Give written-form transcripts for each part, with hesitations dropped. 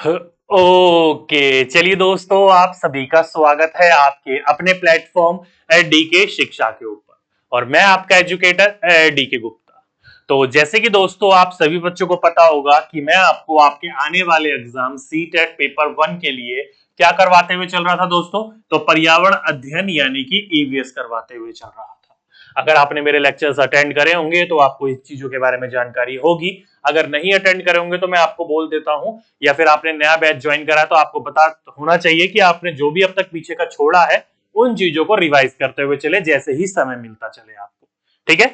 Okay, चलिए दोस्तों, आप सभी का स्वागत है आपके अपने प्लेटफॉर्म डीके शिक्षा के ऊपर। और मैं आपका एजुकेटर डीके गुप्ता। तो जैसे कि दोस्तों आप सभी बच्चों को पता होगा कि मैं आपको आपके आने वाले एग्जाम सीटेट पेपर 1 के लिए क्या करवाते हुए चल रहा था दोस्तों। तो पर्यावरण अध्ययन यानी कि ईवीएस करवाते हुए चल रहा था। अगर आपने मेरे लेक्चर्स अटेंड करे होंगे तो आपको इस चीजों के बारे में जानकारी होगी। अगर नहीं अटेंड करे होंगे तो मैं आपको बोल देता हूं, या फिर आपने नया बैच ज्वाइन करा तो आपको पता होना चाहिए कि आपने जो भी अब तक पीछे का छोड़ा है उन चीजों को रिवाइज करते हुए चले जैसे ही समय मिलता चले आपको। ठीक है,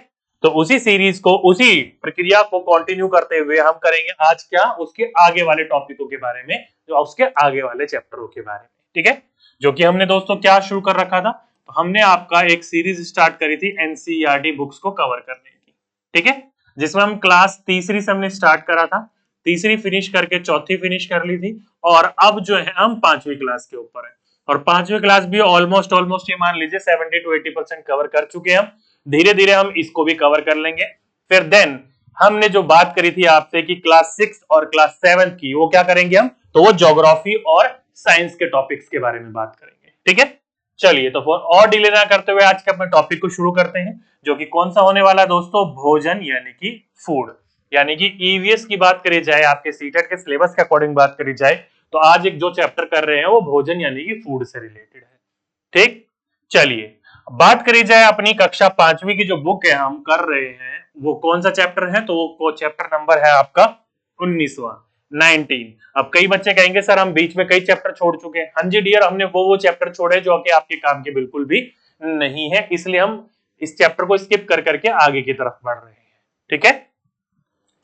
तो उसी सीरीज को, उसी प्रक्रिया को कंटिन्यू करते हुए हम करेंगे आज क्या, उसके आगे वाले टॉपिकों के बारे में, जो उसके आगे वाले चैप्टरों के बारे में। ठीक है, जो कि हमने दोस्तों क्या शुरू कर रखा था, तो हमने आपका एक सीरीज स्टार्ट करी थी एनसीईआरटी बुक्स को कवर करने की। ठीक है, जिसमें हम क्लास तीसरी से हमने स्टार्ट करा था, तीसरी फिनिश करके चौथी फिनिश कर ली थी, और अब जो है हम पांचवी क्लास के ऊपर है। और पांचवी क्लास भी ऑलमोस्ट ये मान लीजिए 70 to 80% कवर कर चुके हैं हम। धीरे धीरे हम इसको भी कवर कर लेंगे। फिर देन हमने जो बात करी थी आपसे कि क्लास 6 और क्लास 7 की वो क्या करेंगे हम, तो वो ज्योग्राफी और साइंस के टॉपिक्स के बारे में बात करेंगे। ठीक है, चलिए तो फिर और डिले ना करते हुए आज के अपने टॉपिक को शुरू करते हैं, जो कि कौन सा होने वाला है दोस्तों, भोजन यानी कि फूड। यानी कि ईवीएस की बात करी जाए, आपके सीटेट के सिलेबस के अकॉर्डिंग बात करी जाए, तो आज एक जो चैप्टर कर रहे हैं वो भोजन यानी कि फूड से रिलेटेड है। ठीक, चलिए बात करी जाए अपनी कक्षा पांचवी की जो बुक है हम कर रहे हैं, वो कौन सा चैप्टर है, तो वो चैप्टर नंबर है आपका 19वां, 19। अब कई बच्चे कहेंगे सर हम बीच में कई चैप्टर छोड़ चुके हैं। हाँ जी डियर, हमने वो चैप्टर छोड़े जो कि आपके काम के बिल्कुल भी नहीं है, इसलिए हम इस चैप्टर को स्किप कर करके आगे की तरफ बढ़ रहे हैं। ठीक है,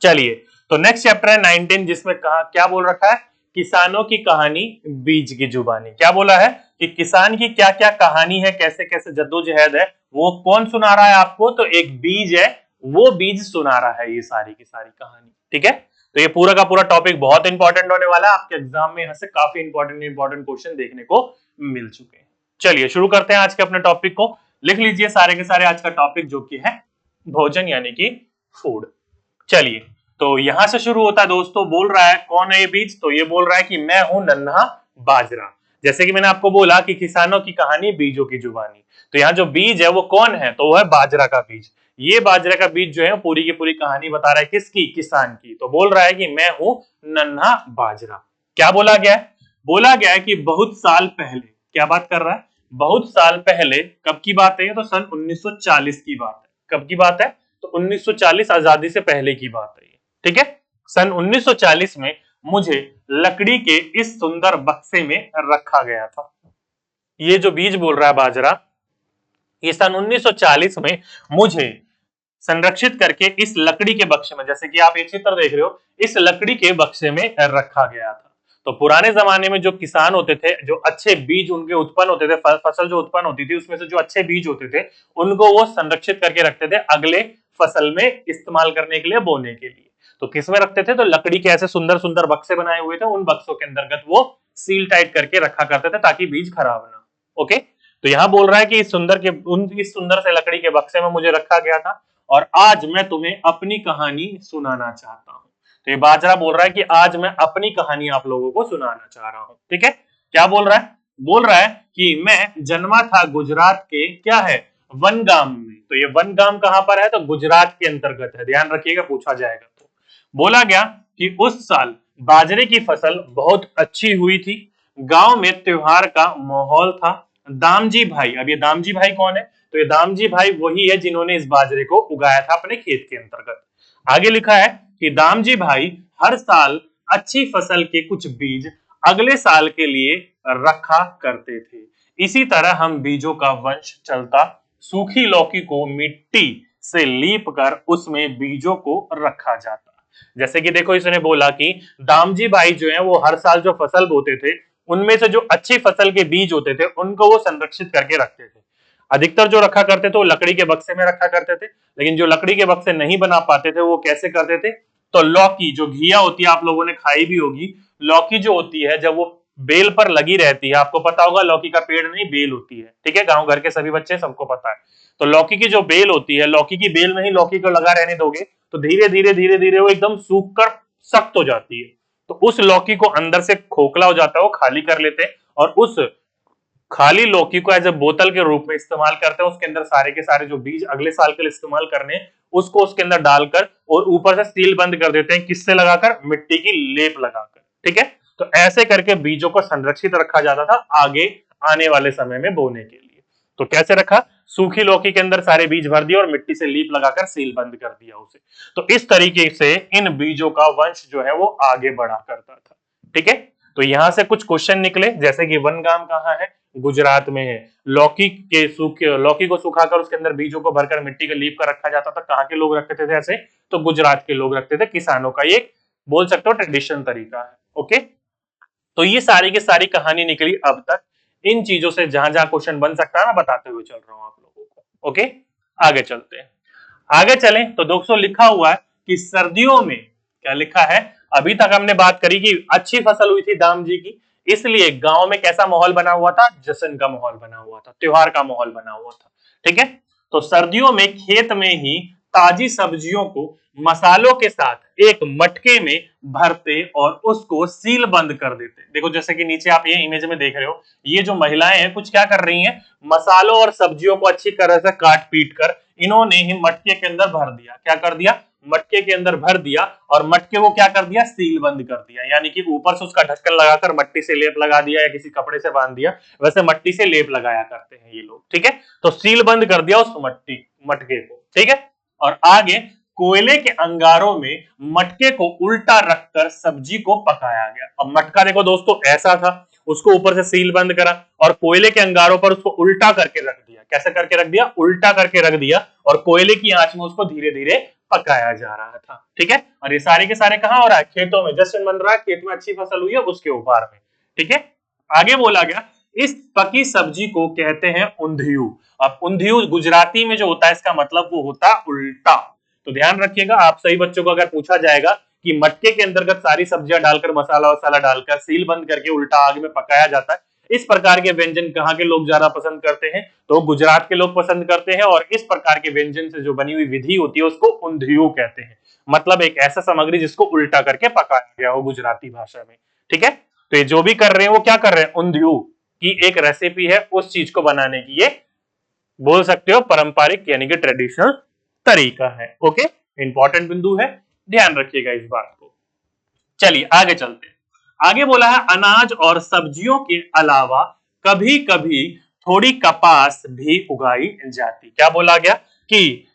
चलिए तो नेक्स्ट चैप्टर है 19, जिसमें कहा क्या बोल रखा है, किसानों की कहानी बीज की जुबानी। क्या बोला है कि किसान की क्या क्या कहानी है, कैसे कैसे जद्दोजहद है, वो कौन सुना रहा है आपको, तो एक बीज है, वो बीज सुना रहा है ये सारी की सारी कहानी। ठीक है, तो ये पूरा का पूरा टॉपिक बहुत इंपॉर्टेंट होने वाला है, आपके एग्जाम में यहां से काफी इंपॉर्टेंट क्वेश्चन देखने को मिल चुके हैं। चलिए शुरू करते हैं आज के अपने टॉपिक को। लिख लीजिए सारे के सारे आज का टॉपिक, जो कि है भोजन यानी कि फूड। चलिए तो यहां से शुरू होता है दोस्तों, बोल रहा है कौन है ये बीज, तो ये बोल रहा है कि मैं हूं नन्हा बाजरा। जैसे कि मैंने आपको बोला कि किसानों की कहानी बीजों की जुबानी, तो यहाँ जो बीज है वो कौन है, तो वो है बाजरा का बीज। ये बाजरा का बीज जो है पूरी की पूरी कहानी बता रहा है किसकी, किसान की। तो बोल रहा है कि मैं हूं नन्हा बाजरा। क्या बोला गया है, बोला गया है कि बहुत साल पहले, क्या बात कर रहा है, बहुत साल पहले, कब की बात है, तो सन 1940 की बात है। कब की बात है, तो 1940 आजादी से पहले की बात है। ठीक है, सन 1940 में मुझे लकड़ी के इस सुंदर बक्से में रखा गया था। ये जो बीज बोल रहा है बाजरा, ये सन 1940 में मुझे संरक्षित करके इस लकड़ी के बक्से में, जैसे कि आप ये चित्र देख रहे हो, इस लकड़ी के बक्से में रखा गया था। तो पुराने जमाने में जो किसान होते थे, जो अच्छे बीज उनके उत्पन्न होते थे, फसल जो उत्पन्न होती थी उसमें से जो अच्छे बीज होते थे उनको वो संरक्षित करके रखते थे अगले फसल में इस्तेमाल करने के लिए, बोने के लिए। तो किस में रखते थे, तो लकड़ी के ऐसे सुंदर सुंदर बक्से बनाए हुए थे, उन बक्सों के अंतर्गत वो सील टाइट करके रखा करते थे ताकि बीज खराब ना। ओके, तो यहाँ बोल रहा है कि इस सुंदर से लकड़ी के बक्से में मुझे रखा गया था, और आज मैं तुम्हें अपनी कहानी सुनाना चाहता हूं। तो ये बाजरा बोल रहा है कि आज मैं अपनी कहानी आप लोगों को सुनाना चाह रहा हूं। ठीक है, क्या बोल रहा है, बोल रहा है कि मैं जन्मा था गुजरात के, क्या है, वनगाम में। तो ये वनगाम कहां पर है, तो गुजरात के अंतर्गत है, ध्यान रखिएगा पूछा जाएगा। तो बोला गया कि उस साल बाजरे की फसल बहुत अच्छी हुई थी, गांव में त्योहार का माहौल था। दामजी भाई, अब ये दामजी भाई कौन है, तो ये दामजी भाई वही है जिन्होंने इस बाजरे को उगाया था अपने खेत के अंतर्गत। आगे लिखा है कि दामजी भाई हर साल अच्छी फसल के कुछ बीज अगले साल के लिए रखा करते थे। इसी तरह हम बीजों का वंश चलता, सूखी लौकी को मिट्टी से लीप कर उसमें बीजों को रखा जाता। जैसे कि देखो इसने बोला कि दामजी भाई जो है वो हर साल जो फसल बोते थे उनमें से जो अच्छी फसल के बीज होते थे उनको वो संरक्षित करके रखते थे। अधिकतर जो रखा करते थे वो लकड़ी के बक्से में रखा करते थे, लेकिन जो लकड़ी के बक्से नहीं बना पाते थे वो कैसे करते थे, तो लौकी जो घिया होती है, आप लोगों ने खाई भी होगी, लौकी जो होती है जब वो बेल पर लगी रहती है, आपको पता होगा लौकी का पेड़ नहीं बेल होती है। ठीक है, गांव घर के सभी बच्चे सबको पता है। तो लौकी की जो बेल होती है, लौकी की बेल में ही लौकी को लगा रहने दोगे तो धीरे धीरे धीरे धीरे वो एकदम सूख कर सख्त हो जाती है। तो उस लौकी को अंदर से खोखला हो जाता है, वो खाली कर लेते हैं और उस खाली लौकी को एज ए बोतल के रूप में इस्तेमाल करते हैं। उसके अंदर सारे के सारे जो बीज अगले साल के लिए इस्तेमाल करने हैं उसको उसके अंदर डालकर और ऊपर से सील बंद कर देते हैं। किससे लगाकर? मिट्टी की लेप लगाकर। ठीक है, तो ऐसे करके बीजों को संरक्षित रखा जाता था आगे आने वाले समय में बोने के लिए। तो कैसे रखा? सूखी लौकी के अंदर सारे बीज भर दिए और मिट्टी से लीप लगाकर सील बंद कर दिया उसे। तो इस तरीके से इन बीजों का वंश जो है वो आगे बढ़ा करता था। ठीक है, तो यहां से कुछ क्वेश्चन निकले, जैसे कि वनगाम कहाँ है? गुजरात में है। लौकी को सुखाकर उसके अंदर बीजों को भरकर मिट्टी के लीप कर रखा जाता था। कहाँ के लोग रखते थे ऐसे? तो गुजरात के लोग रखते थे। किसानों का ये बोल सकते हो ट्रेडिशन तरीका है। ओके, तो ये सारी की सारी कहानी निकली अब तक। इन चीजों से जहां जहां क्वेश्चन बन सकता है मैं बताते हुए चल रहा हूं आप लोगों को। ओके, आगे चलते हैं। आगे चलें तो दोस्तों लिखा हुआ है कि सर्दियों में, क्या लिखा है? अभी तक हमने बात करी कि अच्छी फसल हुई थी दाम जी की, इसलिए गांव में कैसा माहौल बना हुआ था? जश्न का माहौल बना हुआ था, त्योहार का माहौल बना हुआ था। ठीक है, तो सर्दियों में खेत में ही ताजी सब्जियों को मसालों के साथ एक मटके में भरते और उसको सील बंद कर देते। देखो जैसे कि नीचे आप ये इमेज में देख रहे हो, ये जो महिलाएं हैं कुछ क्या कर रही हैं? मसालों और सब्जियों को अच्छी तरह से काट पीट कर इन्होंने ही मटके के अंदर भर दिया। क्या कर दिया? मटके के अंदर भर दिया और मटके को क्या कर दिया? सील बंद कर दिया, यानी कि ऊपर से उसका ढक्कन लगाकर मट्टी से लेप लगा दिया या किसी कपड़े से बांध दिया। वैसे मट्टी से लेप लगाया करते हैं ये लोग। ठीक है, तो सील बंद कर दिया उस मटके को। ठीक है, और आगे कोयले के अंगारों में मटके को उल्टा रखकर सब्जी को पकाया गया। अब मटका देखो दोस्तों ऐसा था, उसको ऊपर से सील बंद करा और कोयले के अंगारों पर उसको उल्टा करके रख दिया। कैसे करके रख दिया? उल्टा करके रख दिया और कोयले की आंच में उसको धीरे धीरे पकाया जा रहा था। ठीक है, और ये सारे के सारे कहां हो रहा है? खेतों में। जश्न बन रहा है, खेत में अच्छी फसल हुई है उसके ऊपर में। ठीक है, आगे बोला गया इस पकी सब्जी को कहते हैं ऊंधियू। अब ऊंधियू गुजराती में जो होता है इसका मतलब वो होता है उल्टा। तो ध्यान रखिएगा, आप सही बच्चों को अगर पूछा जाएगा कि मटके के अंतर्गत सारी सब्जियां डालकर मसाला वसाला डालकर सील बंद करके उल्टा आग में पकाया जाता है, इस प्रकार के व्यंजन कहाँ के लोग ज्यादा पसंद करते हैं? तो गुजरात के लोग पसंद करते हैं। और इस प्रकार के व्यंजन से जो बनी हुई विधि होती है उसको ऊंधियू कहते हैं। मतलब एक ऐसा सामग्री जिसको उल्टा करके पकाया गया हो गुजराती भाषा में। ठीक है, तो ये जो भी कर रहे हैं वो क्या कर रहे हैं? ऊंधियू की एक रेसिपी है उस चीज को बनाने की, ये बोल सकते हो पारंपरिक यानी कि ट्रेडिशनल तरीका है। ओके, इंपॉर्टेंट बिंदु है, ध्यान रखिएगा इस बात को। चलिए आगे चलते हैं। आगे बोला है अनाज और सब्जियों के अलावा कभी कभी थोड़ी कपास भी उगाई जाती। क्या बोला गया? कि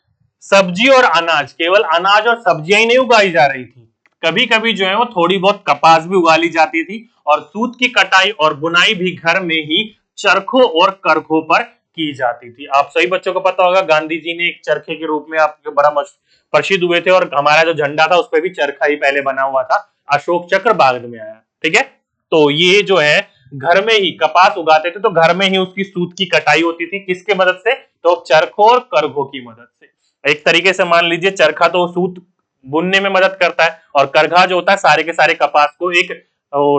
सब्जी और अनाज, केवल अनाज और सब्जियां ही नहीं उगाई जा रही थी, कभी कभी जो है वो थोड़ी बहुत कपास भी उगा ली जाती थी और सूत की कटाई और बुनाई भी घर में ही चरखों और करखों पर की जाती थी। आप सही बच्चों को पता होगा गांधी जी ने एक चरखे के रूप में आपके बड़ा प्रसिद्ध हुए थे और हमारा जो झंडा था उस पर भी चरखा ही पहले बना हुआ था, अशोक चक्र बाद में आया। ठीक है, तो ये जो है घर में ही कपास उगाते थे, तो घर में ही उसकी सूत की कटाई होती थी। किसके मदद से? तो चरखों और करघों की मदद से। एक तरीके से मान लीजिए चरखा तो सूत बुनने में मदद करता है और करघा जो होता है सारे के सारे कपास को एक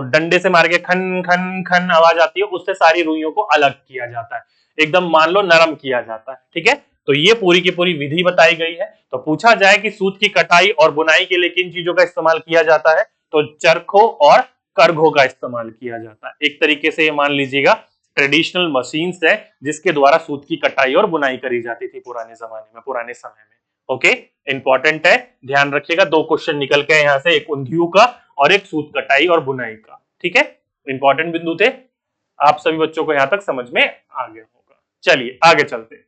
डंडे से मार के खन खन खन आवाज आती है, उससे सारी रुइयों को अलग किया जाता है, एकदम मान लो नरम किया जाता है। ठीक है, तो ये पूरी की पूरी विधि बताई गई है। तो पूछा जाए कि सूत की कटाई और बुनाई के लिए किन चीजों का इस्तेमाल किया जाता है, तो चरखों और करघों का इस्तेमाल किया जाता है। एक तरीके से ये मान लीजिएगा ट्रेडिशनल मशीन्स है जिसके द्वारा सूत की कटाई और बुनाई करी जाती थी पुराने जमाने में, पुराने समय में। ओके, इंपॉर्टेंट है, ध्यान रखिएगा। दो क्वेश्चन निकल के यहाँ से, एक ऊंधियू का और एक सूत कटाई और बुनाई का। ठीक है, इंपॉर्टेंट बिंदु थे, आप सभी बच्चों को यहां तक समझ में आ गया होगा। चलिए आगे चलते,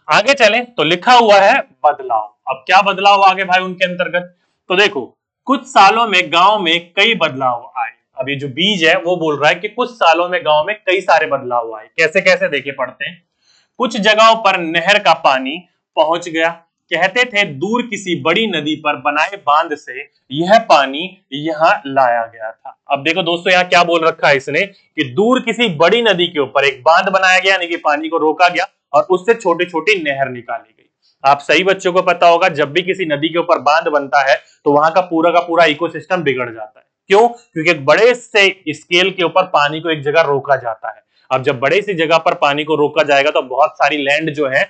आगे चलें तो लिखा हुआ है बदलाव। अब क्या बदलाव आगे भाई उनके अंतर्गत? तो देखो कुछ सालों में गांव में कई बदलाव आए। अब ये जो बीज है वो बोल रहा है कि कुछ सालों में गांव में कई सारे बदलाव आए। कैसे कैसे देखिए पढ़ते हैं। कुछ जगहों पर नहर का पानी पहुंच गया। कहते थे दूर किसी बड़ी नदी पर बनाए बांध से यह पानी यहां लाया गया था। अब देखो दोस्तों यहाँ क्या बोल रखा है इसने कि दूर किसी बड़ी नदी के ऊपर एक बांध बनाया गया, यानी कि पानी को रोका गया और उससे छोटी छोटी नहर निकाली गई। आप सही बच्चों को पता होगा जब भी किसी नदी के ऊपर बांध बनता है तो वहां का पूरा इकोसिस्टम बिगड़ जाता है। क्यों? क्योंकि एक बड़े से स्केल के ऊपर पानी को एक जगह रोका जाता है। अब जब बड़े सी जगह पर पानी को रोका जाएगा तो बहुत सारी लैंड जो है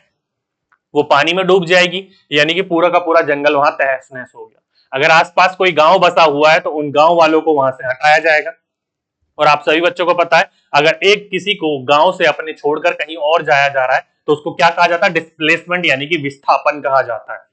वो पानी में डूब जाएगी, यानी कि पूरा का पूरा जंगल वहां तहस नहस हो गया। अगर आसपास कोई गांव बसा हुआ है तो उन गांव वालों को वहां से हटाया जाएगा। और आप सभी बच्चों को पता है, अगर एक किसी को गांव से अपने छोड़कर कहीं और जाया जा रहा है तो उसको क्या कहा जाता है? डिस्प्लेसमेंट यानी कि विस्थापन कहा जाता है।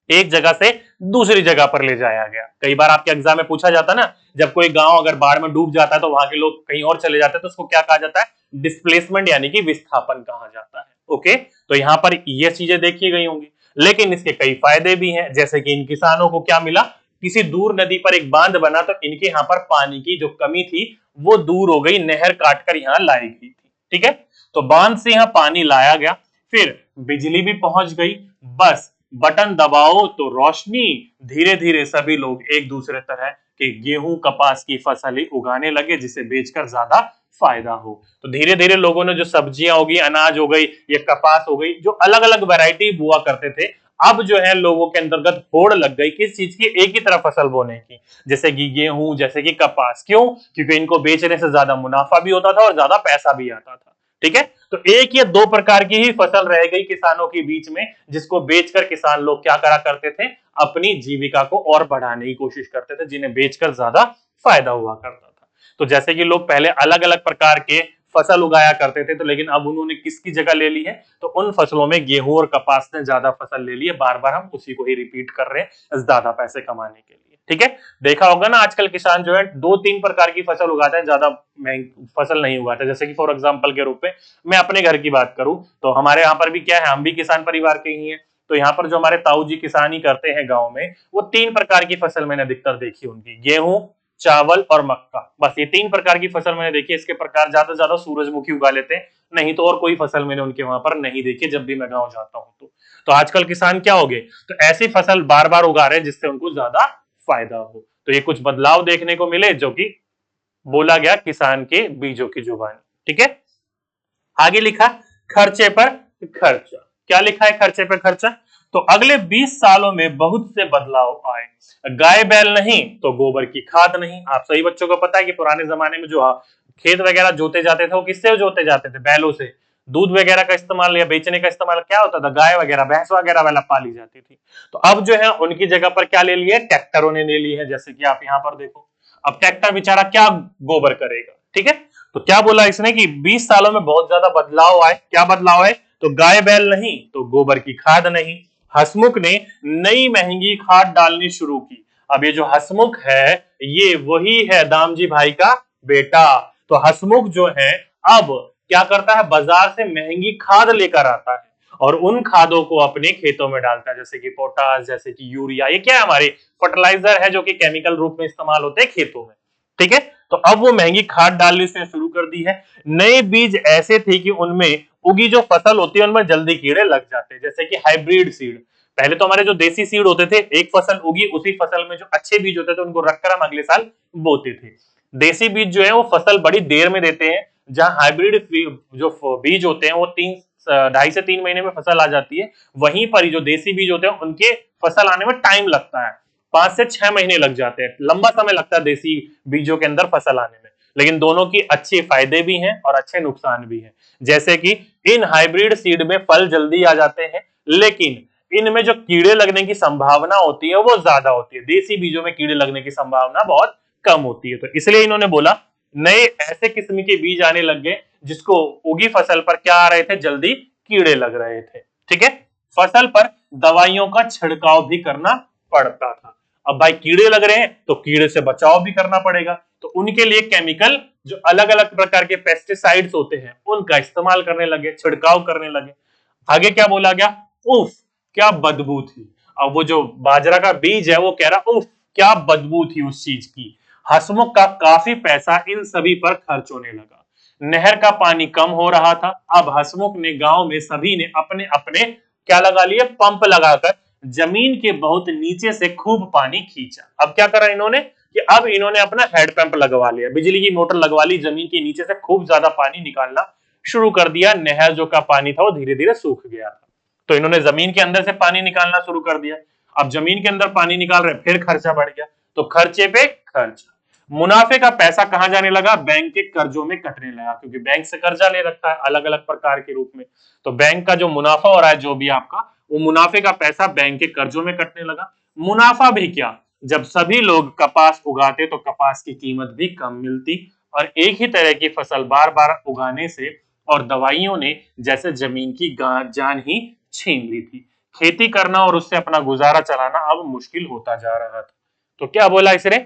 एक जगह से दूसरी जगह पर ले जाया गया। कई बार आपके एग्जाम में पूछा जाता है ना, जब कोई गांव अगर बाढ़ में डूब जाता है तो वहां के लोग कहीं और चले जाते हैं तो उसको क्या कहा जाता है? डिस्प्लेसमेंट यानी कि विस्थापन कहा जाता है। ओके, तो यहां पर ये चीजें देखी गई होंगी, लेकिन इसके कई फायदे भी हैं। जैसे कि इन किसानों को क्या मिला? किसी दूर नदी पर एक बांध बना तो इनके यहाँ पर पानी की जो कमी थी वो दूर हो गई, नहर काटकर यहाँ लाई गई थी। ठीक है, तो बांध से यहाँ पानी लाया गया, फिर बिजली भी पहुंच गई, बस बटन दबाओ तो रोशनी। धीरे धीरे सभी लोग एक दूसरे तरह के गेहूं कपास की फसलें उगाने लगे जिसे बेचकर ज्यादा फायदा हो। तो धीरे धीरे लोगों ने जो सब्जियां होगी, अनाज हो गई, ये कपास हो गई, जो अलग अलग वैरायटी बुआ करते थे, अब जो है लोगों के अंतर्गत होड़ लग गई किस चीज की? एक ही तरह फसल बोने की, जैसे कि गेहूं, जैसे कि कपास। क्यों? क्योंकि इनको बेचने से ज्यादा मुनाफा भी होता था और ज्यादा पैसा भी आता था। ठीक है, तो एक या दो प्रकार की ही फसल रह गई किसानों के बीच में, जिसको बेचकर किसान लोग क्या करा करते थे? अपनी जीविका को और बढ़ाने की कोशिश करते थे, जिन्हें बेचकर ज्यादा फायदा हुआ करता था। तो जैसे कि लोग पहले अलग अलग प्रकार के फसल उगाया करते थे, तो लेकिन अब उन्होंने किसकी जगह ले ली है? तो उन फसलों में गेहूं और कपास ने ज्यादा फसल ले ली है। बार बार हम उसी को ही रिपीट कर रहे हैं ज्यादा पैसे कमाने के लिए। ठीक है, देखा होगा ना आजकल किसान जो है दो तीन प्रकार की फसल उगाते हैं, ज्यादा महंगी फसल नहीं उगाते। जैसे कि फॉर एग्जांपल के रूप में मैं अपने घर की बात करूं तो हमारे यहाँ पर भी क्या है, हम भी किसान परिवार के ही हैं। तो यहाँ पर जो हमारे ताऊ जी किसानी करते हैं गांव में, वो तीन प्रकार की फसल मैंने अधिकतर देखी उनकी, गेहूं, चावल और मक्का। बस ये तीन प्रकार की फसल मैंने देखी। इसके प्रकार ज्यादा से ज्यादा सूरजमुखी उगा लेते हैं, नहीं तो और कोई फसल मैंने उनके वहां पर नहीं देखी जब भी मैं गाँव जाता हूँ। तो आजकल किसान क्या हो गए? तो ऐसी फसल बार बार उगा रहे हैं जिससे उनको ज्यादा फायदा हो। तो ये कुछ बदलाव देखने को मिले जो कि बोला गया किसान के बीजों की जुबानी। ठीक है, आगे लिखा खर्चे पर खर्चा। क्या लिखा है खर्चे पर खर्चा? तो अगले 20 सालों में बहुत से बदलाव आए। गाय बैल नहीं तो गोबर की खाद नहीं। आप सही बच्चों को पता है कि पुराने जमाने में जो खेत वगैरह जोते जाते थे वो किससे जोते जाते थे? बैलों से। दूध वगैरह का इस्तेमाल या बेचने का इस्तेमाल क्या होता था? गाय वगैरह, भैंस वगैरह वाला पाली जाती थी। तो अब जो है उनकी जगह पर क्या ले लिया? ट्रैक्टरों ने ले ली है। जैसे कि आप यहाँ पर देखो, अब ट्रैक्टर बेचारा क्या गोबर करेगा? ठीक है, तो क्या बोला इसने कि 20 सालों में बहुत ज्यादा बदलाव आए। क्या बदलाव है? तो गाय बैल नहीं तो गोबर की खाद नहीं। हसमुख ने नई महंगी खाद डालनी शुरू की। अब ये जो हसमुख है ये वही है दामजी भाई का बेटा। तो हसमुख जो है अब क्या करता है? बाजार से महंगी खाद लेकर आता है और उन खादों को अपने खेतों में डालता है, जैसे कि पोटास, जैसे कि यूरिया। ये क्या है? हमारे फर्टिलाइजर है जो कि केमिकल रूप में इस्तेमाल होते हैं खेतों में। ठीक है, तो अब वो महंगी खाद डालनी उसने शुरू कर दी है। नए बीज ऐसे थे कि उनमें उगी जो फसल होती है उनमें जल्दी कीड़े लग जाते हैं, जैसे कि हाइब्रिड सीड। पहले तो हमारे जो देसी सीड होते थे, एक फसल उगी, उसी फसल में जो अच्छे बीज होते थे उनको रखकर हम अगले साल बोते थे। देसी बीज जो है वो फसल बड़ी देर में देते हैं, जहां हाइब्रिड जो बीज होते हैं वो 2.5 से 3 महीने में फसल आ जाती है। वहीं पर जो देसी बीज होते हैं उनके फसल आने में टाइम लगता है, 5 से 6 महीने लग जाते हैं। लंबा समय लगता है देसी बीजों के अंदर फसल आने में। लेकिन दोनों की अच्छे फायदे भी हैं और अच्छे नुकसान भी हैं। जैसे कि इन हाइब्रिड सीड में फल जल्दी आ जाते हैं, लेकिन इनमें जो कीड़े लगने की संभावना होती है वो ज्यादा होती है। देसी बीजों में कीड़े लगने की संभावना बहुत कम होती है। तो इसलिए इन्होंने बोला नए ऐसे किस्म के बीज आने लग गए जिसको उगी फसल पर क्या आ रहे थे? जल्दी कीड़े लग रहे थे। ठीक है, फसल पर दवाइयों का छिड़काव भी करना पड़ता था। अब भाई कीड़े लग रहे हैं तो कीड़े से बचाव भी करना पड़ेगा, तो उनके लिए केमिकल जो अलग अलग प्रकार के पेस्टिसाइड्स होते हैं उनका इस्तेमाल करने लगे, छिड़काव करने लगे। आगे क्या बोला गया? उफ क्या बदबू थी। अब वो जो बाजरा का बीज है वो कह रहा उफ क्या बदबू थी उस चीज की। हसमुख का काफी पैसा इन सभी पर खर्च होने लगा। नहर का पानी कम हो रहा था। अब हसमुख ने गांव में सभी ने अपने अपने क्या लगा लिए? पंप लगाकर जमीन के बहुत नीचे से खूब पानी खींचा। अब क्या करा इन्होंने कि अब इन्होंने अपना हैंडपंप लगवा लिया, बिजली की मोटर लगवा ली, जमीन के नीचे से खूब ज्यादा पानी निकालना शुरू कर दिया। नहर जो का पानी था वो धीरे धीरे सूख गया था, तो इन्होंने जमीन के अंदर से पानी निकालना शुरू कर दिया। अब जमीन के अंदर पानी निकाल रहे, फिर खर्चा बढ़ गया, तो खर्चे पे खर्चा। मुनाफे का पैसा कहां जाने लगा? बैंक के कर्जों में कटने लगा, क्योंकि बैंक से कर्जा ले रखा है अलग अलग प्रकार के रूप में। तो बैंक का जो मुनाफा हो रहा है जो भी आपका, वो मुनाफे का पैसा बैंक के कर्जों में कटने लगा। मुनाफा भी क्या, जब सभी लोग कपास उगाते तो कपास की कीमत भी कम मिलती और एक ही तरह की फसल बार बार उगाने से और दवाइयों ने जैसे जमीन की जान ही छीन ली थी। खेती करना और उससे अपना गुजारा चलाना अब मुश्किल होता जा रहा था। तो क्या बोला इसने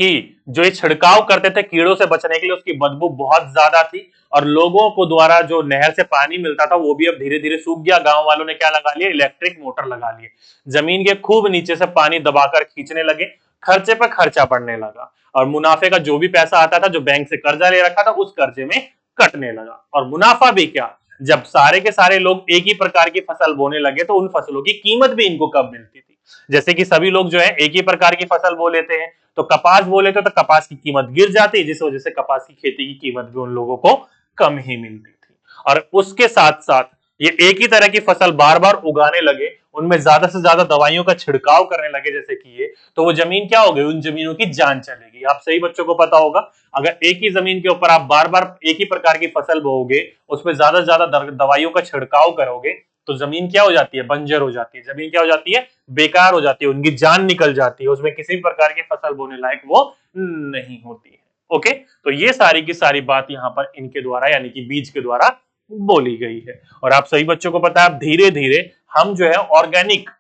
कि जो ये छिड़काव करते थे कीड़ों से बचने के लिए, उसकी बदबू बहुत ज्यादा थी और लोगों को द्वारा जो नहर से पानी मिलता था वो भी अब धीरे धीरे सूख गया। गांव वालों ने क्या लगा लिया, इलेक्ट्रिक मोटर लगा लिए, जमीन के खूब नीचे से पानी दबाकर खींचने लगे। खर्चे पर खर्चा पड़ने लगा और मुनाफे का जो भी पैसा आता था, जो बैंक से कर्जा ले रखा था, उस कर्जे में कटने लगा। और मुनाफा भी क्या, जब सारे के सारे लोग एक ही प्रकार की फसल बोने लगे तो उन फसलों की कीमत भी इनको कम मिलती थी। जैसे कि सभी लोग जो है एक ही प्रकार की फसल बो लेते हैं, तो कपास बो लेते तो कपास की कीमत गिर जाती, जिस वजह से कपास की खेती की कीमत भी उन लोगों को कम ही मिलती थी। और उसके साथ साथ ये एक ही तरह की फसल बार बार उगाने लगे, उनमें ज्यादा से ज्यादा दवाइयों का छिड़काव करने लगे जैसे कि ये, तो वो जमीन क्या हो गई, उन जमीनों की जान चलेगी। आप सही बच्चों को पता होगा, अगर एक ही जमीन के ऊपर आप बार बार एक ही प्रकार की फसल बोओगे, उसमें ज्यादा से ज्यादा दवाइयों का छिड़काव करोगे, तो जमीन क्या हो जाती है, बंजर हो जाती है। जमीन क्या हो जाती है, बेकार हो जाती है, उनकी जान निकल जाती है, उसमें किसी भी प्रकार की फसल बोने लायक वो नहीं होती है। ओके, तो ये सारी की सारी बात यहाँ पर इनके द्वारा यानी कि बीज के द्वारा बोली गई है। और आप सही बच्चों को पता है, धीरे धीरे हम जो है ऑर्गेनिक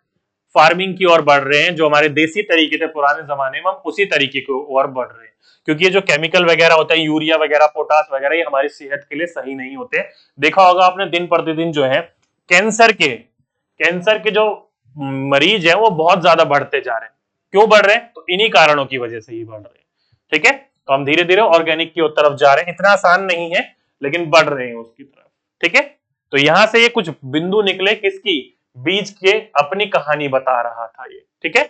फार्मिंग की ओर बढ़ रहे हैं, जो हमारे देसी तरीके थे पुराने जमाने में, हम उसी तरीके की ओर बढ़ रहे हैं। क्योंकि ये जो केमिकल वगैरह होता है, यूरिया वगैरह, पोटास वगैरह, ये हमारी सेहत के लिए सही नहीं होते। देखा होगा आपने, दिन प्रतिदिन जो है कैंसर के जो मरीज है वो बहुत ज्यादा बढ़ते जा रहे हैं। क्यों बढ़ रहे हैं, तो इन्हीं कारणों की वजह से ही बढ़ रहे हैं। ठीक है, तो हम धीरे धीरे ऑर्गेनिक की तरफ जा रहे हैं। इतना आसान नहीं है, लेकिन बढ़ रहे हैं उसकी तरफ। ठीक है, तो यहां से ये कुछ बिंदु निकले किसकी, बीज के अपनी कहानी बता रहा था ये। ठीक है,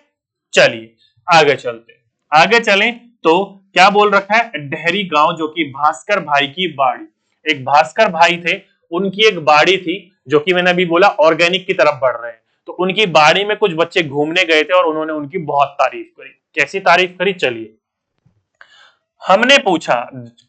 चलिए आगे चलते, आगे चलें तो क्या बोल रखा है, डेहरी गांव जो कि भास्कर भाई की बाड़ी, एक भास्कर भाई थे, उनकी एक बाड़ी थी, जो कि मैंने अभी बोला ऑर्गेनिक की तरफ बढ़ रहे हैं। तो उनकी बाड़ी में कुछ बच्चे घूमने गए थे और उन्होंने उनकी बहुत तारीफ करी। कैसी तारीफ करी, चलिए हमने पूछा,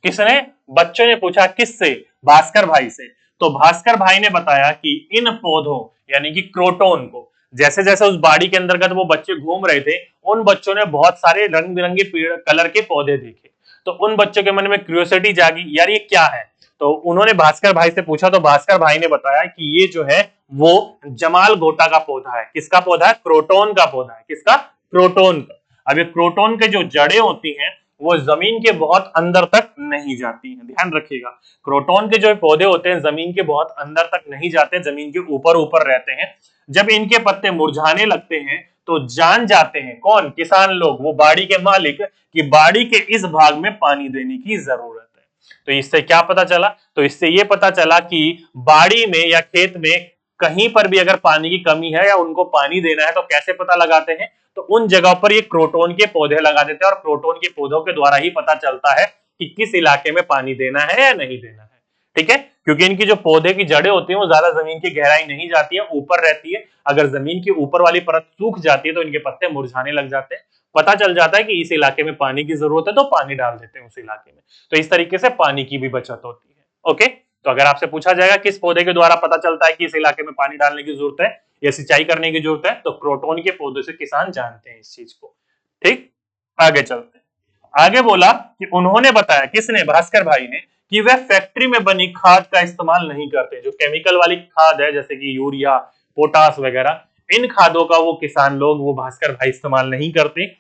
किसने, बच्चों ने पूछा, किससे, भास्कर भाई से। तो भास्कर भाई ने बताया कि इन पौधों यानी कि क्रोटोन को, जैसे जैसे उस बाड़ी के अंतर्गत वो बच्चे घूम रहे थे, उन बच्चों ने बहुत सारे रंग बिरंगे कलर के पौधे देखे। तो उन बच्चों के मन में क्यूरियोसिटी जागी, यार ये क्या है। तो उन्होंने भास्कर भाई से पूछा, तो भास्कर भाई ने बताया कि ये जो है वो जमाल घोटा का पौधा है। किसका पौधा है, क्रोटोन का पौधा है। किसका, क्रोटोन का। अब ये क्रोटोन के जो जड़ें होती हैं वो जमीन के बहुत अंदर तक नहीं जाती हैं, ध्यान रखिएगा। क्रोटोन के जो पौधे होते हैं जमीन के बहुत अंदर तक नहीं जाते, जमीन के ऊपर ऊपर रहते हैं। जब इनके पत्ते मुरझाने लगते हैं तो जान जाते हैं कौन, किसान लोग, वो बाड़ी के मालिक, कि बाड़ी के इस भाग में पानी देने की जरूरत है। तो इससे क्या पता चला, तो इससे ये पता चला कि बाड़ी में या खेत में कहीं पर भी अगर पानी की कमी है या उनको पानी देना है तो कैसे पता लगाते हैं, तो उन जगह पर ये क्रोटोन के पौधे लगा देते हैं और क्रोटोन के पौधों के द्वारा ही पता चलता है कि किस इलाके में पानी देना है या नहीं देना है। ठीक है, क्योंकि इनकी जो पौधे की जड़ें होती हैं वो ज्यादा जमीन की गहराई नहीं जाती है, ऊपर रहती है। अगर जमीन की ऊपर वाली परत सूख जाती है तो इनके पत्ते मुरझाने लग जाते हैं। पता चल जाता है कि इस इलाके में पानी की जरूरत है तो पानी डाल देते हैं उस इलाके में। तो इस तरीके से पानी की भी बचत होती है। ओके, तो अगर आपसे पूछा जाएगा किस पौधे के द्वारा पता चलता है कि इस इलाके में पानी डालने की जरूरत है या सिंचाई करने की जरूरत है, तो क्रोटोन के पौधे से किसान जानते हैं इस चीज को। ठीक, आगे चलते हैं। आगे बोला कि उन्होंने बताया, किसने, भास्कर भाई ने, कि वह फैक्ट्री में बनी खाद का इस्तेमाल नहीं करते। जो केमिकल वाली खाद है जैसे कि यूरिया, पोटास वगैरह, इन खादों का वो किसान लोग, वो भास्कर भाई इस्तेमाल नहीं करते।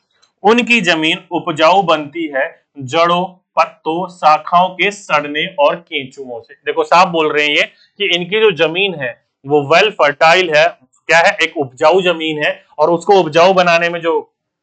उनकी जमीन उपजाऊ बनती है जड़ों, पत्तों, शाखाओं के सड़ने और केंचुओं से। देखो साफ बोल रहे हैं ये कि इनकी जो जमीन है वो वेल फर्टाइल है, क्या है, एक उपजाऊ जमीन है, और उसको उपजाऊ बनाने में जो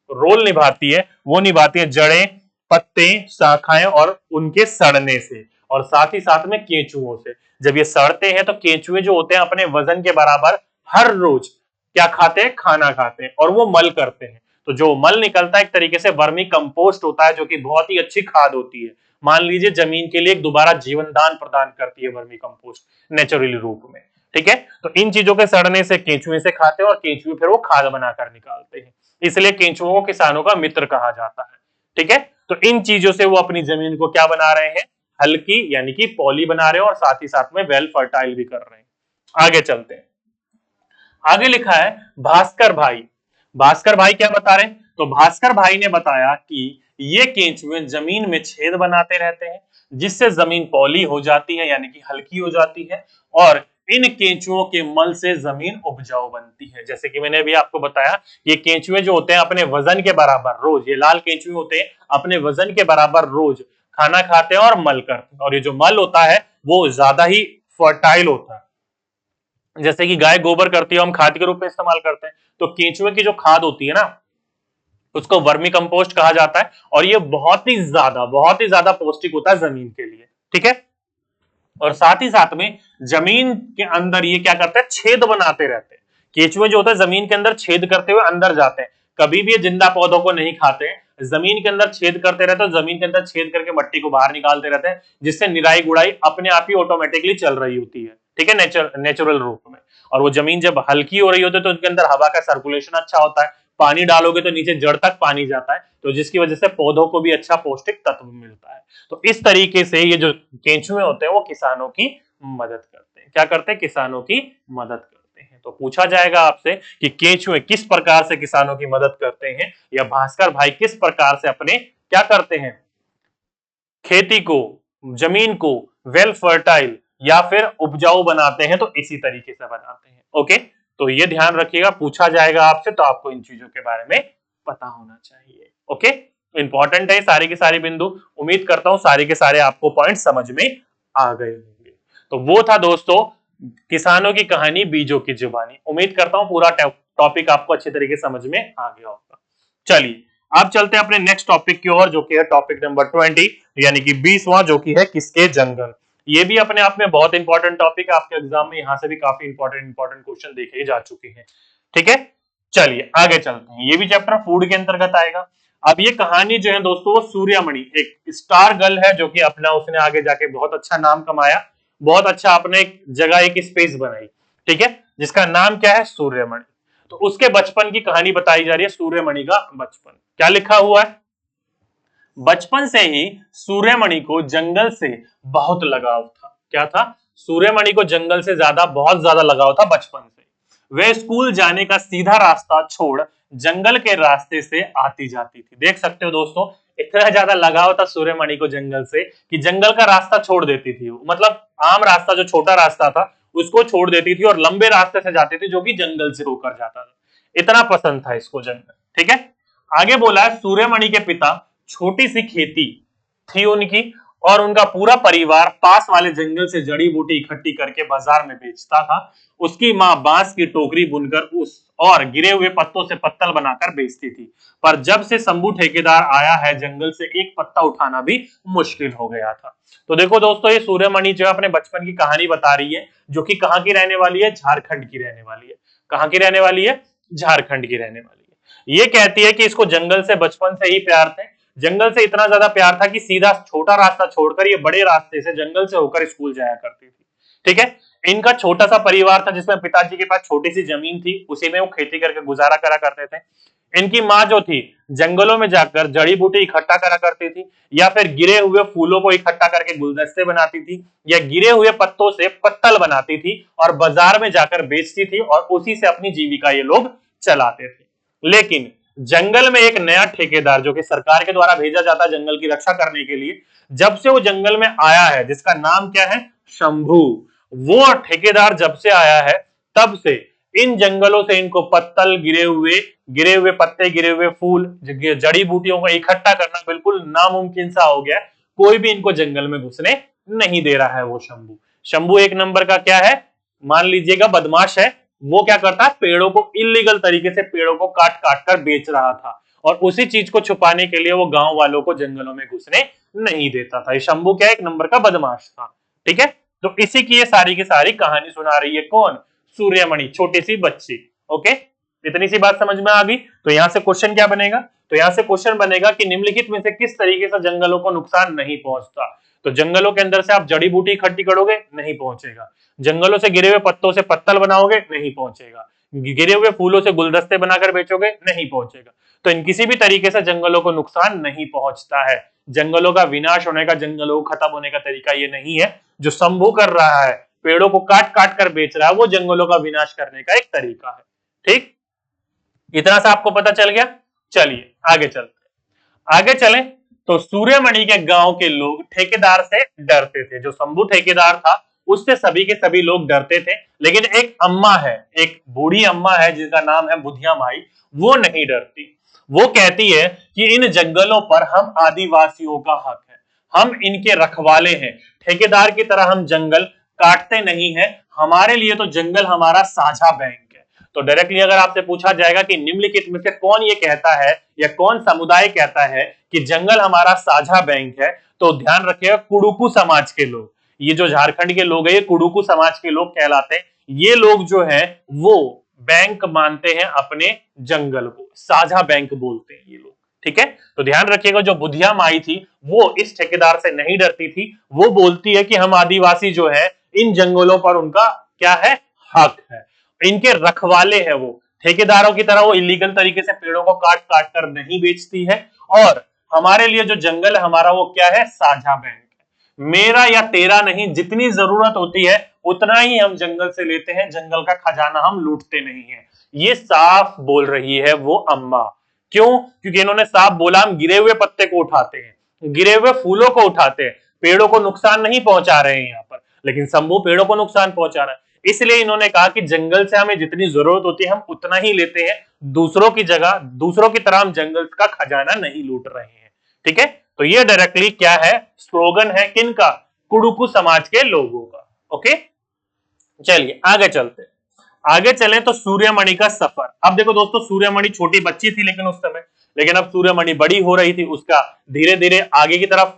रोल निभाती है वो निभाती है जड़ें, पत्ते, शाखाएं और उनके सड़ने से, और साथ ही साथ में केंचुओं से। जब ये सड़ते हैं तो केंचुए जो होते हैं अपने वजन के बराबर हर रोज क्या खाते हैं, खाना खाते हैं, और वो मल करते हैं। तो जो मल निकलता है एक तरीके से वर्मी कंपोस्ट होता है, जो कि बहुत ही अच्छी खाद होती है। मान लीजिए जमीन के लिए एक दोबारा जीवन दान प्रदान करती है वर्मी कंपोस्ट, नेचुरली रूप में। ठीक है, तो इन चीजों के सड़ने से केंचुए से खाते हैं और केंचुए फिर वो खाद बनाकर निकालते हैं, इसलिए केंचुओं को किसानों का मित्र कहा जाता है। ठीक है, तो इन चीजों से वो अपनी जमीन को क्या बना रहे हैं, हल्की यानी कि पॉली बना रहे हैं और साथ ही साथ में वेल फर्टाइल भी कर रहे हैं। आगे चलते हैं। आगे लिखा है भास्कर भाई। भास्कर भाई क्या बता रहे हैं? तो भास्कर भाई ने बताया कि ये केंचुए जमीन में छेद बनाते रहते हैं, जिससे जमीन पौली हो जाती है, यानी कि हल्की हो जाती है, और इन केंचुओं के मल से जमीन उपजाऊ बनती है। जैसे कि मैंने अभी आपको बताया, ये केंचुए जो होते हैं अपने वजन के बराबर रोज, ये लाल केंचुए होते हैं अपने वजन के बराबर रोज खाना खाते हैं और मल करते हैं, और ये जो मल होता है वो ज्यादा ही फर्टाइल होता है। जैसे कि गाय गोबर करती है, हम खाद के रूप में इस्तेमाल करते हैं, तो केंचुए की जो खाद होती है ना, उसको वर्मी कंपोस्ट कहा जाता है, और ये बहुत ही ज्यादा पौष्टिक होता है जमीन के लिए। ठीक है, और साथ ही साथ में जमीन के अंदर ये क्या करते हैं, छेद बनाते रहते हैं। केंचुए जो होता है जमीन के अंदर छेद करते हुए अंदर जाते हैं, कभी भी ये जिंदा पौधों को नहीं खाते हैं, जमीन के अंदर छेद करते रहते हैं, जमीन के अंदर छेद करके मट्टी को बाहर निकालते रहते हैं, जिससे निराई गुड़ाई अपने आप ही ऑटोमेटिकली चल रही होती है। ठीक है, नेचुरल रूप में। और वो जमीन जब हल्की हो रही होती है तो उनके अंदर हवा का सर्कुलेशन अच्छा होता है, पानी डालोगे तो नीचे जड़ तक पानी जाता है, तो जिसकी वजह से पौधों को भी अच्छा पौष्टिक तत्व मिलता है। तो इस तरीके से ये जो केंचुए होते हैं वो किसानों की मदद करते हैं। क्या करते हैं? किसानों की मदद करते हैं। तो पूछा जाएगा आपसे कि केंचुए किस प्रकार से किसानों की मदद करते हैं, या भास्कर भाई किस प्रकार से अपने क्या करते हैं, खेती को, जमीन को वेल फर्टाइल या फिर उपजाऊ बनाते हैं, तो इसी तरीके से बनाते हैं। ओके, तो ये ध्यान रखिएगा, पूछा जाएगा आपसे, तो आपको इन चीजों के बारे में पता होना चाहिए। ओके, इंपॉर्टेंट है सारे के सारे बिंदु। उम्मीद करता हूं सारे के सारे आपको पॉइंट समझ में आ गए होंगे। तो वो था दोस्तों किसानों की कहानी, बीजों की जुबानी। उम्मीद करता हूं पूरा टॉपिक आपको अच्छे तरीके से समझ में आ गया होगा। चलिए अब चलते हैं अपने नेक्स्ट टॉपिक की ओर, जो कि है टॉपिक नंबर 20, यानी कि 20वां, जो कि है किसके जंगल। ये भी अपने आप में बहुत इंपॉर्टेंट टॉपिक है, आपके एग्जाम में यहां से भी काफी इंपॉर्टेंट क्वेश्चन देखे जा चुके हैं। ठीक है, चलिए आगे चलते हैं। ये भी चैप्टर फूड के अंतर्गत आएगा। अब ये कहानी जो है दोस्तों, वो सूर्यमणि, एक स्टार गर्ल है, जो कि अपना उसने आगे जाके बहुत अच्छा नाम कमाया, बहुत अच्छा अपने एक जगह एक स्पेस बनाई। ठीक है, जिसका नाम क्या है, सूर्यमणि। तो उसके बचपन की कहानी बताई जा रही है, सूर्यमणि का बचपन। क्या लिखा हुआ है? बचपन से ही सूर्यमणि को जंगल से बहुत लगाव था। क्या था? सूर्यमणि को जंगल से बहुत ज्यादा लगाव था बचपन से। वे स्कूल जाने का सीधा रास्ता छोड़ जंगल के रास्ते से आती जाती थी। देख सकते हो दोस्तों, इतना ज्यादा लगाव था सूर्यमणि को जंगल से कि जंगल का रास्ता छोड़ देती थी वो। मतलब आम रास्ता, जो छोटा रास्ता था, उसको छोड़ देती थी और लंबे रास्ते से जाती थी, जो कि जंगल से होकर जाता था। इतना पसंद था इसको जंगल। ठीक है, आगे बोला है सूर्यमणि के पिता छोटी सी खेती थी उनकी, और उनका पूरा परिवार पास वाले जंगल से जड़ी बूटी इकट्ठी करके बाजार में बेचता था। उसकी मां बांस की टोकरी बुनकर उस और गिरे हुए पत्तों से पत्तल बनाकर बेचती थी। पर जब से शंभू ठेकेदार आया है, जंगल से एक पत्ता उठाना भी मुश्किल हो गया था। तो देखो दोस्तों, ये सूर्यमणि जो अपने बचपन की कहानी बता रही है, जो कि कहां की रहने वाली है, झारखंड की रहने वाली है। कहां की रहने वाली है? झारखंड की रहने वाली है। ये कहती है कि इसको जंगल से बचपन से ही प्यार थे। जंगल से इतना ज्यादा प्यार था कि सीधा छोटा रास्ता छोड़कर ये बड़े रास्ते से जंगल से होकर स्कूल जाया करती थी। ठीक है, इनका छोटा सा परिवार था, जिसमें पिताजी के पास छोटी सी जमीन थी, उसी में वो खेती करके गुजारा करा करते थे। इनकी माँ जो थी, जंगलों में जाकर जड़ी बूटी इकट्ठा करा करती थी, या फिर गिरे हुए फूलों को इकट्ठा करके गुलदस्ते बनाती थी, या गिरे हुए पत्तों से पत्तल बनाती थी और बाजार में जाकर बेचती थी, और उसी से अपनी जीविका ये लोग चलाते थे। लेकिन जंगल में एक नया ठेकेदार, जो कि सरकार के द्वारा भेजा जाता है जंगल की रक्षा करने के लिए, जब से वो जंगल में आया है, जिसका नाम क्या है, शंभू, वो ठेकेदार जब से आया है, तब से इन जंगलों से इनको पत्तल, गिरे हुए पत्ते, गिरे हुए फूल, जड़ी बूटियों को इकट्ठा करना बिल्कुल नामुमकिन सा हो गया। कोई भी इनको जंगल में घुसने नहीं दे रहा है वो शंभू। शंभू एक नंबर का क्या है, मान लीजिएगा बदमाश है। वो क्या करता है, पेड़ों को इलीगल तरीके से पेड़ों को काट काट कर बेच रहा था, और उसी चीज को छुपाने के लिए वो गांव वालों को जंगलों में घुसने नहीं देता था। ये शंभू क्या, एक नंबर का बदमाश था। ठीक है, तो इसी की ये सारी की सारी कहानी सुना रही है कौन, सूर्यमणि, छोटी सी बच्ची। ओके, इतनी सी बात समझ में आ गई। तो यहां से क्वेश्चन क्या बनेगा, तो यहां से क्वेश्चन बनेगा कि निम्नलिखित में से किस तरीके से जंगलों को नुकसान नहीं पहुंचता। तो जंगलों के अंदर से आप जड़ी बूटी इकट्ठी करोगे, नहीं पहुंचेगा। जंगलों से गिरे हुए पत्तों से पत्तल बनाओगे, नहीं पहुंचेगा। गिरे हुए फूलों से गुलदस्ते बनाकर बेचोगे, नहीं पहुंचेगा। तो इन किसी भी तरीके से जंगलों को नुकसान नहीं पहुंचता है। जंगलों का विनाश होने का, जंगलों को खत्म होने का तरीका ये नहीं है जो शंभू कर रहा है। पेड़ों को काट काट कर बेच रहा है, वो जंगलों का विनाश करने का एक तरीका है। ठीक, इतना सा आपको पता चल गया। चलिए आगे चलते हैं। आगे चलें तो सूर्यमणि के गांव के लोग ठेकेदार से डरते थे। जो शंभू ठेकेदार था उससे सभी के सभी लोग डरते थे, लेकिन एक अम्मा है, एक बूढ़ी अम्मा है जिसका नाम है बुधिया माई, वो नहीं डरती। वो कहती है कि इन जंगलों पर हम आदिवासियों का हक है, हम इनके रखवाले हैं, ठेकेदार की तरह हम जंगल काटते नहीं है, हमारे लिए तो जंगल हमारा साझा बैंक है। तो डायरेक्टली अगर आपसे पूछा जाएगा कि निम्नलिखित में से कौन ये कहता है या कौन समुदाय कहता है कि जंगल हमारा साझा बैंक है, तो ध्यान रखिएगा कुडुकू समाज के लोग, ये जो झारखंड के लोग हैं ये कुडुकू समाज के लोग कहलाते हैं। ये लोग जो है वो बैंक मानते हैं अपने जंगल को, साझा बैंक बोलते हैं ये लोग। ठीक है, तो ध्यान रखिएगा जो बुधिया माई थी वो इस ठेकेदार से नहीं डरती थी, वो बोलती है कि हम आदिवासी जो है इन जंगलों पर उनका क्या है, हक है, इनके रखवाले हैं। वो ठेकेदारों की तरह वो इलीगल तरीके से पेड़ों को काट काट कर नहीं बेचती है, और हमारे लिए जो जंगल है हमारा वो क्या है, साझा बैंक है, मेरा या तेरा नहीं, जितनी जरूरत होती है उतना ही हम जंगल से लेते हैं, जंगल का खजाना हम लूटते नहीं है। ये साफ बोल रही है वो अम्मा। क्यों? क्योंकि इन्होंने साफ बोला हम गिरे हुए पत्ते को उठाते हैं, गिरे हुए फूलों को उठाते हैं, पेड़ों को नुकसान नहीं पहुंचा रहे हैं यहाँ पर, लेकिन शंभू पेड़ों को नुकसान पहुंचा रहा है। इसलिए इन्होंने कहा कि जंगल से हमें जितनी जरूरत होती है हम उतना ही लेते हैं, दूसरों की जगह, दूसरों की तरह हम जंगल का खजाना नहीं लूट रहे हैं। ठीक है, तो ये डायरेक्टली क्या है, स्लोगन है किनका, कुडुकू समाज के लोगों का। ओके, चलिए आगे चलते हैं। आगे चलें तो सूर्यमणि का सफर। अब देखो दोस्तों, सूर्यमणि छोटी बच्ची थी लेकिन उस समय, लेकिन अब सूर्यमणि बड़ी हो रही थी, उसका धीरे धीरे आगे की तरफ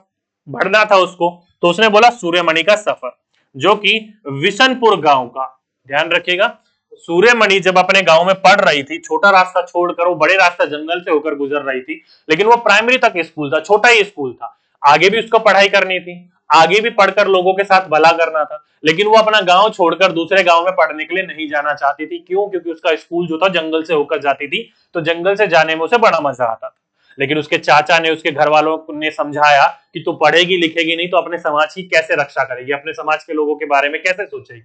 बढ़ना था उसको, तो उसने बोला सूर्यमणि का सफर, जो कि विशनपुर गांव का, ध्यान रखिएगा, सूर्यमणि जब अपने गांव में पढ़ रही थी, छोटा रास्ता छोड़कर वो बड़े रास्ता जंगल से होकर गुजर रही थी, लेकिन वो प्राइमरी तक स्कूल था, छोटा ही स्कूल था, आगे भी उसको पढ़ाई करनी थी, आगे भी पढ़कर लोगों के साथ भला करना था, लेकिन वो अपना गांव छोड़कर दूसरे गांव में पढ़ने के लिए नहीं जाना चाहती थी। क्यों? क्योंकि उसका स्कूल जो था जंगल से होकर जाती थी, तो जंगल से जाने में उसे बड़ा मजा आता था। लेकिन उसके चाचा ने, उसके घर वालों ने समझाया कि तू पढ़ेगी लिखेगी नहीं तो अपने समाज की कैसे रक्षा करेगी, अपने समाज के लोगों के बारे में कैसे सोचेगी।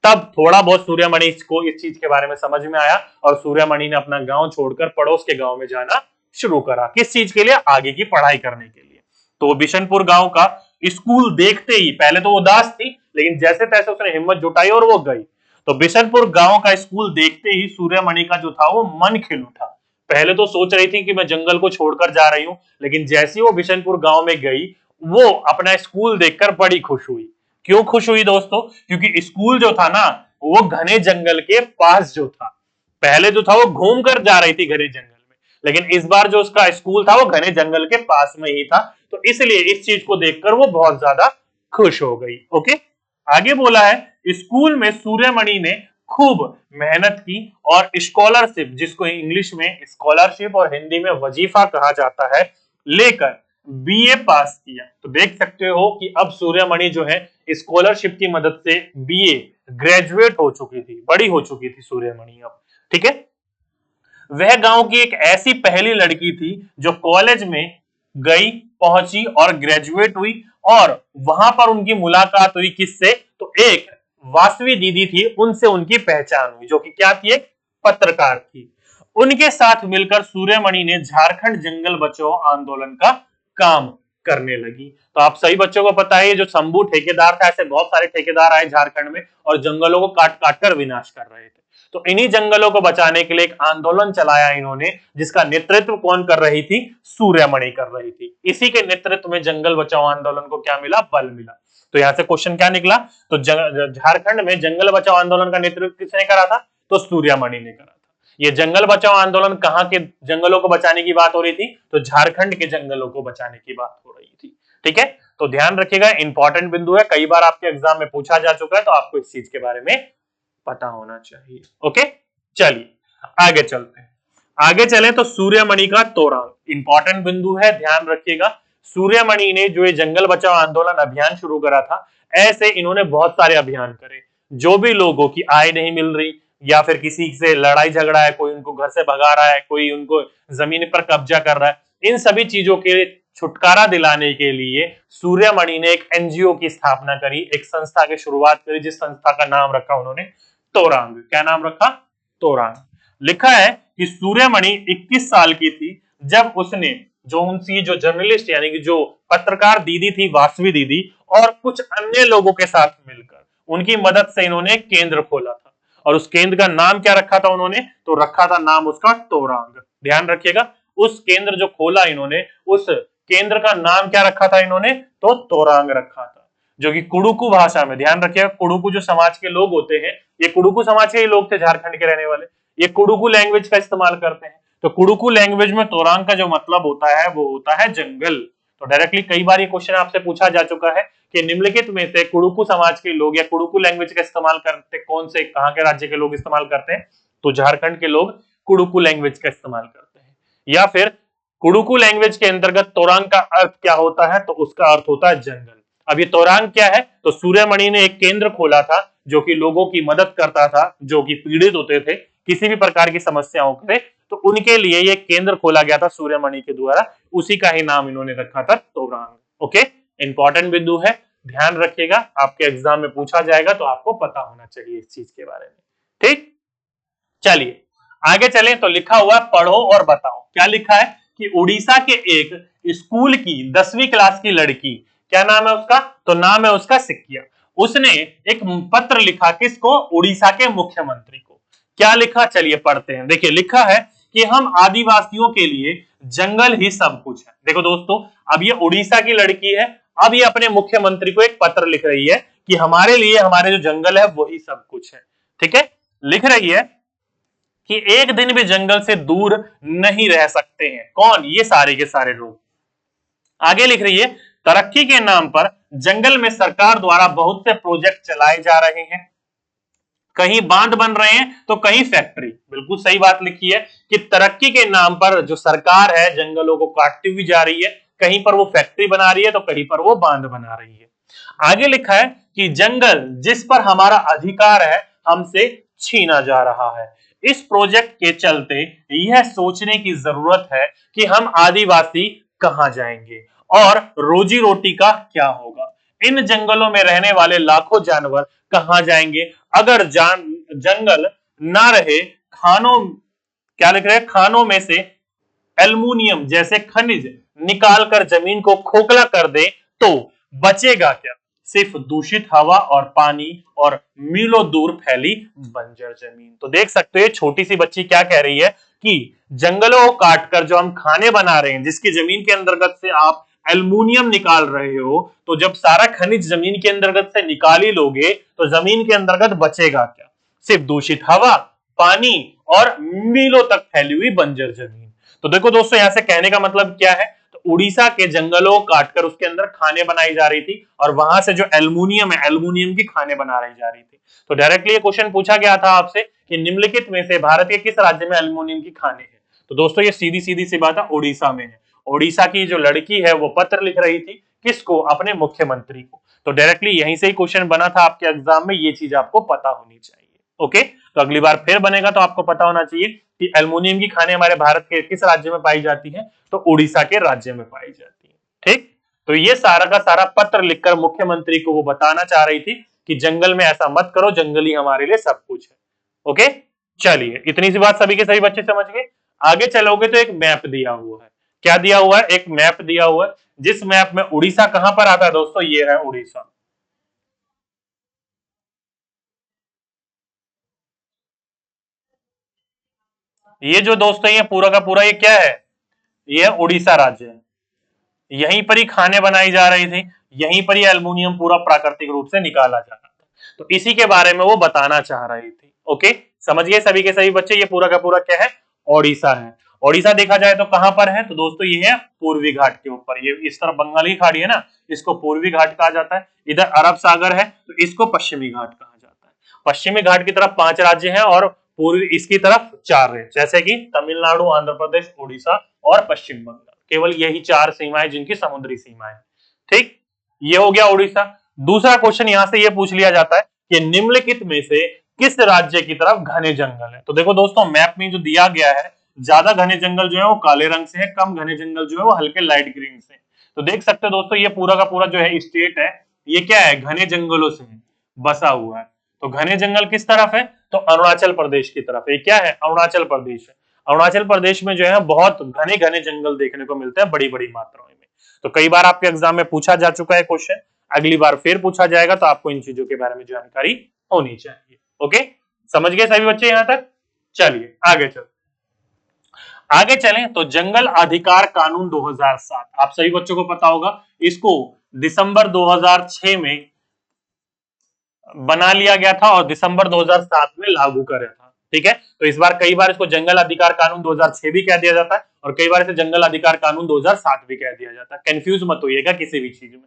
तब थोड़ा बहुत सूर्यमणि को इस चीज के बारे में समझ में आया और सूर्यमणि ने अपना गांव छोड़कर पड़ोस के गांव में जाना शुरू करा। किस चीज के लिए? आगे की पढ़ाई करने के लिए। तो वो बिशनपुर गांव का स्कूल देखते ही, पहले तो वो उदास थी, लेकिन जैसे तैसे उसने हिम्मत जुटाई और वो गई। तो बिशनपुर गांव का स्कूल देखते ही सूर्यमणि का जो था वो मन खिल उठा। पहले तो सोच रही थी कि मैं जंगल को छोड़कर जा रही हूं, लेकिन जैसे ही वो बिशनपुर गांव में गई, वो अपना स्कूल देखकर बड़ी खुश हुई। क्यों खुश हुई दोस्तों? क्योंकि स्कूल जो था ना वो घने जंगल के पास जो था। पहले जो था वो घूम कर जा रही थी घने जंगल में, लेकिन इस बार जो उसका स्कूल था वो घने जंगल के पास में ही था, तो इसलिए इस चीज को देखकर वो बहुत ज्यादा खुश हो गई। ओके, आगे बोला है स्कूल में सूर्यमणि ने खूब मेहनत की और स्कॉलरशिप, जिसको इंग्लिश में स्कॉलरशिप और हिंदी में वजीफा कहा जाता है, लेकर बीए पास किया। तो देख सकते हो कि अब सूर्यमणि जो है स्कॉलरशिप की मदद से बीए ग्रेजुएट हो चुकी थी, बड़ी हो चुकी थी सूर्यमणि अब। ठीक है, वह गांव की एक ऐसी पहली लड़की थी जो कॉलेज में गई, पहुंची और ग्रेजुएट हुई, और वहां पर उनकी मुलाकात हुई किससे? तो एक वासवी दीदी थी, उनसे उनकी पहचान हुई, जो कि क्या थी? एक पत्रकार थी। उनके साथ मिलकर सूर्यमणि ने झारखंड जंगल बचाओ आंदोलन का काम करने लगी। तो आप सभी बच्चों को पता है जो शंभू ठेकेदार था, ऐसे बहुत सारे ठेकेदार आए झारखंड में और जंगलों को काट काट कर विनाश कर रहे थे। तो इन्हीं जंगलों को बचाने के लिए एक आंदोलन चलाया इन्होंने, जिसका नेतृत्व कौन कर रही थी? सूर्यमणि कर रही थी। इसी के नेतृत्व में जंगल बचाओ आंदोलन को क्या मिला? बल मिला। तो यहां से क्वेश्चन क्या निकला? तो झारखंड में जंगल बचाओ आंदोलन का नेतृत्व किसने करा था? तो सूर्यमणि ने करा था। ये जंगल बचाओ आंदोलन कहां के जंगलों को बचाने की बात हो रही थी? तो झारखंड के जंगलों को बचाने की बात हो रही थी। ठीक है, तो ध्यान रखिएगा, इंपॉर्टेंट बिंदु है, कई बार आपके एग्जाम में पूछा जा चुका है, तो आपको इस चीज के बारे में पता होना चाहिए। ओके, चलिए आगे चलते हैं। आगे चले तो सूर्यमणि का तोरण इंपॉर्टेंट बिंदु है, ध्यान रखिएगा। सूर्यमणि ने जो ये जंगल बचाओ आंदोलन अभियान शुरू करा था, ऐसे इन्होंने बहुत सारे अभियान करे। जो भी लोगों की आय नहीं मिल रही या फिर किसी से लड़ाई झगड़ा है, कोई उनको घर से भगा रहा है, कोई उनको जमीन पर कब्जा कर रहा है, इन सभी चीजों के छुटकारा दिलाने के लिए सूर्यमणि ने एक एनजीओ की स्थापना करी, एक संस्था की शुरुआत करी, जिस संस्था का नाम रखा उन्होंने तोरांग। क्या नाम रखा? तोरांग। लिखा है कि सूर्यमणि 21 साल की थी जब उसने जो जर्नलिस्ट यानी कि जो पत्रकार दीदी थी, वासवी दीदी, और कुछ अन्य लोगों के साथ मिलकर उनकी मदद से इन्होंने केंद्र खोला था। और उस केंद्र का नाम क्या रखा था उन्होंने? तो रखा था नाम उसका तोरांग। ध्यान रखिएगा, उस केंद्र जो खोला इन्होंने, उस केंद्र का नाम क्या रखा था इन्होंने? तो तोरांग रखा था, जो कि कुडुकू भाषा में, ध्यान रखिएगा, कुडुकू जो समाज के लोग होते हैं, ये कुडुकू समाज के ही लोग थे, झारखंड के रहने वाले, ये कुडुकू लैंग्वेज का इस्तेमाल करते हैं। तो कुडुकू लैंग्वेज में तोरांग का जो मतलब होता है वो होता है जंगल। तो डायरेक्टली कई बार ये क्वेश्चन आपसे पूछा जा चुका है कि निम्नलिखित में से कुडुकू समाज के लोग या कुडुकू लैंग्वेज का इस्तेमाल करते कौन से, कहां के राज्य के लोग इस्तेमाल करते हैं? तो झारखंड के लोग कुडुकू लैंग्वेज का इस्तेमाल करते हैं। या फिर कुडुकू लैंग्वेज के अंतर्गत तोरांग का अर्थ क्या होता है? तो उसका अर्थ होता है जंगल। अब ये तोरांग क्या है? तो सूर्यमणि ने एक केंद्र खोला था जो कि लोगों की मदद करता था, जो कि पीड़ित होते थे किसी भी प्रकार की समस्याओं से, तो उनके लिए ये केंद्र खोला गया था सूर्यमणि के द्वारा, उसी का ही नाम इन्होंने रखा था तोरांग। ओके, इंपॉर्टेंट बिंदु है, ध्यान रखिएगा, आपके एग्जाम में पूछा जाएगा तो आपको पता होना चाहिए इस चीज के बारे में। ठीक, चलिए आगे चलें। तो लिखा हुआ पढ़ो और बताओ। क्या लिखा है कि उड़ीसा के एक स्कूल की 10वीं क्लास की लड़की, क्या नाम है उसका? तो नाम है उसका सिक्किया। उसने एक पत्र लिखा, किसको? उड़ीसा के मुख्यमंत्री को। क्या लिखा? चलिए पढ़ते हैं। देखिए लिखा है कि हम आदिवासियों के लिए जंगल ही सब कुछ है। देखो दोस्तों, अब ये उड़ीसा की लड़की है, अब ये अपने मुख्यमंत्री को एक पत्र लिख रही है कि हमारे लिए हमारे जो जंगल है वही सब कुछ है। ठीक है, लिख रही है कि एक दिन भी जंगल से दूर नहीं रह सकते हैं। कौन? ये सारे के सारे लोग। आगे लिख रही है, तरक्की के नाम पर जंगल में सरकार द्वारा बहुत से प्रोजेक्ट चलाए जा रहे हैं, कहीं बांध बन रहे हैं तो कहीं फैक्ट्री। बिल्कुल सही बात लिखी है कि तरक्की के नाम पर जो सरकार है जंगलों को काटती हुई जा रही है, कहीं पर वो फैक्ट्री बना रही है तो कहीं पर वो बांध बना रही है। आगे लिखा है कि जंगल जिस पर हमारा अधिकार है हमसे छीना जा रहा है। इस प्रोजेक्ट के चलते यह सोचने की जरूरत है कि हम आदिवासी कहां जाएंगे और रोजी रोटी का क्या होगा। इन जंगलों में रहने वाले लाखों जानवर कहां जाएंगे अगर जंगल ना रहे। खानों, क्या लिख रहे हैं? खानों में से एल्युमिनियम जैसे खनिज निकालकर जमीन को खोखला कर दे तो बचेगा क्या? सिर्फ दूषित हवा और पानी और मीलों दूर फैली बंजर जमीन। तो देख सकते हो छोटी सी बच्ची क्या कह रही है कि जंगलों को काटकर जो हम खाने बना रहे हैं, जिसकी जमीन के अंतर्गत से आप एल्युमिनियम निकाल रहे हो, तो जब सारा खनिज जमीन के अंतर्गत से निकाल ही लोगे तो जमीन के अंतर्गत बचेगा क्या? सिर्फ दूषित हवा, पानी और मीलों तक फैली हुई बंजर जमीन। तो देखो दोस्तों, यहां से कहने का मतलब क्या है? तो उड़ीसा के जंगलों को काटकर उसके अंदर खाने बनाई जा रही थी और वहां से जो एल्युमिनियम है, एल्युमिनियम की खाने बना रही जा रही थी। तो डायरेक्टली ये क्वेश्चन पूछा गया था आपसे कि निम्नलिखित में से भारत के किस राज्य में एल्युमिनियम की खाने हैं? तो दोस्तों ये सीधी सीधी सी बात है, उड़ीसा में है। उड़ीसा की जो लड़की है वो पत्र लिख रही थी, किसको? अपने मुख्यमंत्री को। तो डायरेक्टली यहीं से ही क्वेश्चन बना था आपके एग्जाम में, ये चीज आपको पता होनी चाहिए। ओके, तो अगली बार फिर बनेगा तो आपको पता होना चाहिए कि एल्युमिनियम की खाने हमारे भारत के किस राज्य में पाई जाती है? तो उड़ीसा के राज्य में पाई जाती है। ठीक, तो ये सारा का सारा पत्र लिखकर मुख्यमंत्री को वो बताना चाह रही थी कि जंगल में ऐसा मत करो, जंगल ही हमारे लिए सब कुछ है। ओके, चलिए इतनी सी बात सभी के सभी बच्चे समझ गए। आगे चलोगे तो एक मैप दिया हुआ है। क्या दिया हुआ है? एक मैप दिया हुआ है, जिस मैप में उड़ीसा कहां पर आता है दोस्तों? ये है उड़ीसा। ये जो दोस्तों ये पूरा का पूरा ये क्या है? ये उड़ीसा राज्य है। यहीं पर ही खाने बनाई जा रही थी, यहीं पर ही एल्युमिनियम पूरा प्राकृतिक रूप से निकाला जा रहा था। तो इसी के बारे में वो बताना चाह रही थी। ओके, समझ गए सभी के सभी बच्चे? ये पूरा का पूरा क्या है? ओडिशा है। ओडिशा देखा जाए तो कहां पर है? तो दोस्तों ये है पूर्वी घाट के ऊपर। ये इस तरफ बंगाल की खाड़ी है ना, इसको पूर्वी घाट कहा जाता है। इधर अरब सागर है तो इसको पश्चिमी घाट कहा जाता है। पश्चिमी घाट की तरफ 5 राज्य हैं और पूर्वी इसकी तरफ 4 है, जैसे कि तमिलनाडु, आंध्र प्रदेश, उड़ीसा और पश्चिम बंगाल। केवल यही 4 सीमाएं जिनकी समुद्री सीमाएं। ठीक, ये हो गया उड़ीसा। दूसरा क्वेश्चन यहां से ये पूछ लिया जाता है कि निम्नलिखित में से किस राज्य की तरफ घने जंगल है? तो देखो दोस्तों, मैप में जो दिया गया है, ज्यादा घने जंगल जो है वो काले रंग से है, कम घने जंगल जो है वो हल्के लाइट ग्रीन से। तो देख सकते हो दोस्तों, ये पूरा का पूरा जो है स्टेट है, ये क्या है, घने जंगलों से बसा हुआ है। तो घने जंगल किस तरफ है, तो अरुणाचल प्रदेश की तरफ। ये क्या है, अरुणाचल प्रदेश है। अरुणाचल प्रदेश में जो है बहुत घने घने जंगल देखने को मिलते हैं, बड़ी बड़ी मात्राओं में। तो कई बार आपके एग्जाम में पूछा जा चुका है क्वेश्चन, अगली बार फिर पूछा जाएगा, तो आपको इन चीजों के बारे में जानकारी होनी चाहिए। ओके, समझ गए सभी बच्चे यहां तक? चलिए आगे चलते, आगे चलें तो जंगल अधिकार कानून 2007, आप सभी बच्चों को पता होगा, इसको दिसंबर 2006 में बना लिया गया था और दिसंबर 2007 में लागू करा था। ठीक है, तो इस बार कई बार इसको जंगल अधिकार कानून 2006 भी कह दिया जाता है और कई बार इसे जंगल अधिकार कानून 2007 भी कह दिया जाता है। कंफ्यूज मत होइएगा किसी भी चीज में।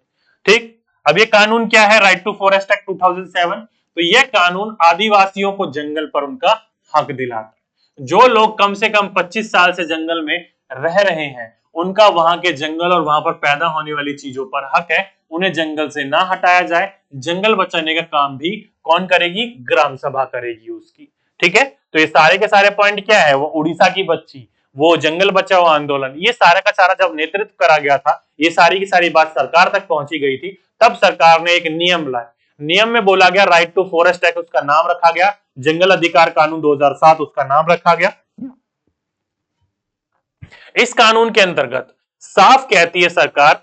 ठीक, अब ये कानून क्या है, राइट टू फॉरेस्ट एक्ट 2007। तो यह कानून आदिवासियों को जंगल पर उनका हक दिलाता है। जो लोग कम से कम 25 साल से जंगल में रह रहे हैं, उनका वहां के जंगल और वहां पर पैदा होने वाली चीजों पर हक है, उन्हें जंगल से ना हटाया जाए। जंगल बचाने का काम भी कौन करेगी, ग्राम सभा करेगी उसकी। ठीक है, तो ये सारे के सारे पॉइंट क्या है, वो उड़ीसा की बच्ची, वो जंगल बचाओ आंदोलन, ये सारा का सारा जब नेतृत्व करा गया था, ये सारी की सारी बात सरकार तक पहुंची गई थी, तब सरकार ने एक नियम लाया। नियम में बोला गया राइट टू फॉरेस्ट एक्ट उसका नाम रखा गया, जंगल अधिकार कानून 2007 उसका नाम रखा गया। इस कानून के अंतर्गत साफ कहती है सरकार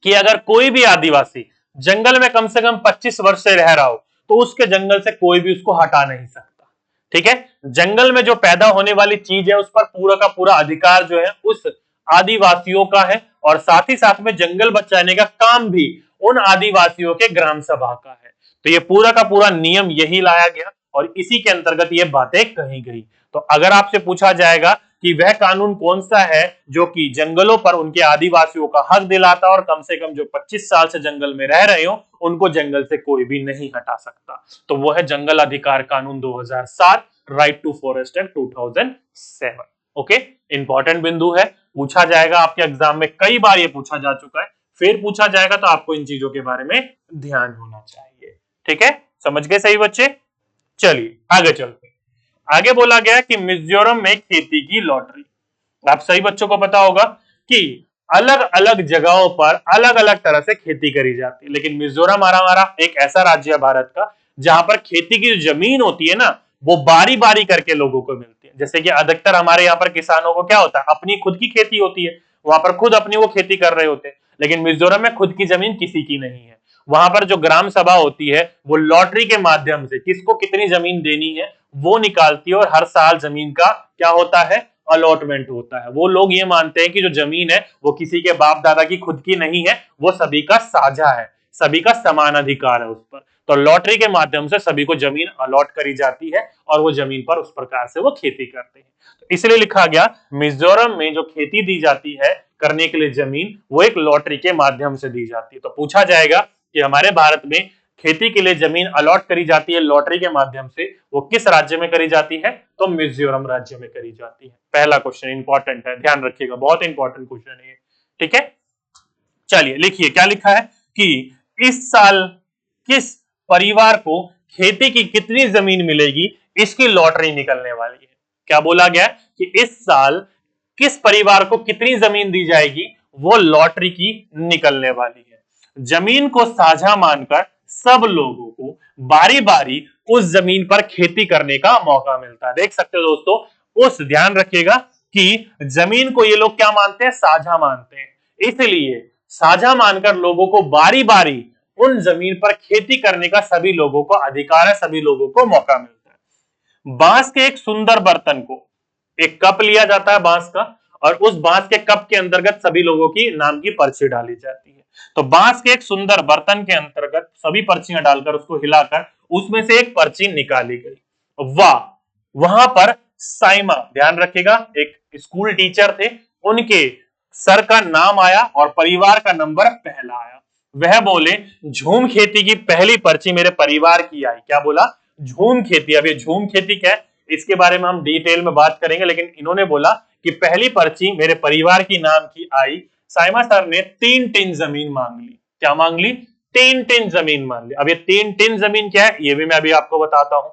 कि अगर कोई भी आदिवासी जंगल में कम से कम 25 वर्ष से रह रहा हो, तो उसके जंगल से कोई भी उसको हटा नहीं सकता। ठीक है, जंगल में जो पैदा होने वाली चीज है उस पर पूरा का पूरा अधिकार जो है उस आदिवासियों का है, और साथ ही साथ में जंगल बचाने का काम भी उन आदिवासियों के ग्राम सभा का है। तो ये पूरा का पूरा नियम यही लाया गया और इसी के अंतर्गत ये बातें कही गई। तो अगर आपसे पूछा जाएगा कि वह कानून कौन सा है जो कि जंगलों पर उनके आदिवासियों का हक दिलाता और कम से कम जो 25 साल से जंगल में रह रहे हो उनको जंगल से कोई भी नहीं हटा सकता, तो वो है जंगल अधिकार कानून 2007, right to forest act 2007। Okay, important बिंदु है, पूछा जाएगा आपके एग्जाम में, कई बार ये पूछा जा चुका है, फिर पूछा जाएगा, तो आपको इन चीजों के बारे में ध्यान होना चाहिए। ठीक है, समझ गए सही बच्चे? चलिए आगे चलते, आगे बोला गया कि मिजोरम में खेती की लॉटरी। आप सही बच्चों को पता होगा कि अलग अलग जगहों पर अलग अलग तरह से खेती करी जाती है, लेकिन मिजोरम हमारा एक ऐसा राज्य है भारत का जहां पर खेती की जो जमीन होती है ना, वो बारी बारी करके लोगों को मिलती है। जैसे कि अधिकतर हमारे यहाँ पर किसानों को क्या होता है, अपनी खुद की खेती होती है, वहां पर खुद अपनी वो खेती कर रहे होते हैं, लेकिन मिजोरम में खुद की जमीन किसी की नहीं है। वहां पर जो ग्राम सभा होती है वो लॉटरी के माध्यम से किसको कितनी जमीन देनी है वो निकालती है, और हर साल जमीन का क्या होता है, अलॉटमेंट होता है। वो लोग ये मानते हैं कि जो जमीन है वो किसी के बाप दादा की खुद की नहीं है, वो सभी का साझा है, सभी का समान अधिकार है उस पर। तो लॉटरी के माध्यम से सभी को जमीन अलॉट करी जाती है और वो जमीन पर उस प्रकार से वो खेती करते हैं। तो इसलिए लिखा गया मिजोरम में जो खेती दी जाती है करने के लिए जमीन, वो एक लॉटरी के माध्यम से दी जाती है। तो पूछा जाएगा कि हमारे भारत में खेती के लिए जमीन अलॉट करी जाती है लॉटरी के माध्यम से, वो किस राज्य में करी जाती है, तो मिजोरम राज्य में करी जाती है। पहला क्वेश्चन इंपॉर्टेंट है, ध्यान रखिएगा, बहुत इंपॉर्टेंट क्वेश्चन है। ठीक है, चलिए लिखिए क्या लिखा है कि इस साल किस परिवार को खेती की कितनी जमीन मिलेगी, इसकी लॉटरी निकलने वाली है। क्या बोला गया कि इस साल किस परिवार को कितनी जमीन दी जाएगी, वो लॉटरी की निकलने वाली है। जमीन को साझा मानकर सब लोगों को बारी बारी उस जमीन पर खेती करने का मौका मिलता है। देख सकते हो दोस्तों, उस ध्यान रखिएगा कि जमीन को ये लोग क्या मानते हैं, साझा मानते हैं, इसलिए साझा मानकर लोगों को बारी बारी उन जमीन पर खेती करने का सभी लोगों को अधिकार है, सभी लोगों को मौका मिलता है। बांस के एक सुंदर बर्तन को, एक कप लिया जाता है बांस का, और उस बांस के कप के अंतर्गत सभी लोगों की नाम की पर्ची डाली जाती है। तो बांस के एक सुंदर बर्तन के अंतर्गत सभी पर्चियां डालकर उसको हिलाकर उसमें से एक पर्ची निकाली गई। वाह, वहां पर साइमा, ध्यान रखिएगा, एक स्कूल टीचर थे, उनके सर का नाम आया और परिवार का नंबर पहला आया। वह बोले झूम खेती की पहली पर्ची मेरे परिवार की आई। क्या बोला, झूम खेती। अब ये झूम खेती क्या है इसके बारे में हम डिटेल में बात करेंगे, लेकिन इन्होंने बोला कि पहली पर्ची मेरे परिवार की नाम की आई। साइमा सर ने 3 टिन जमीन मांग ली। क्या मांग ली, 3 टिन जमीन मांग ली। अब ये 3 टिन जमीन क्या है ये भी मैं अभी आपको बताता हूं।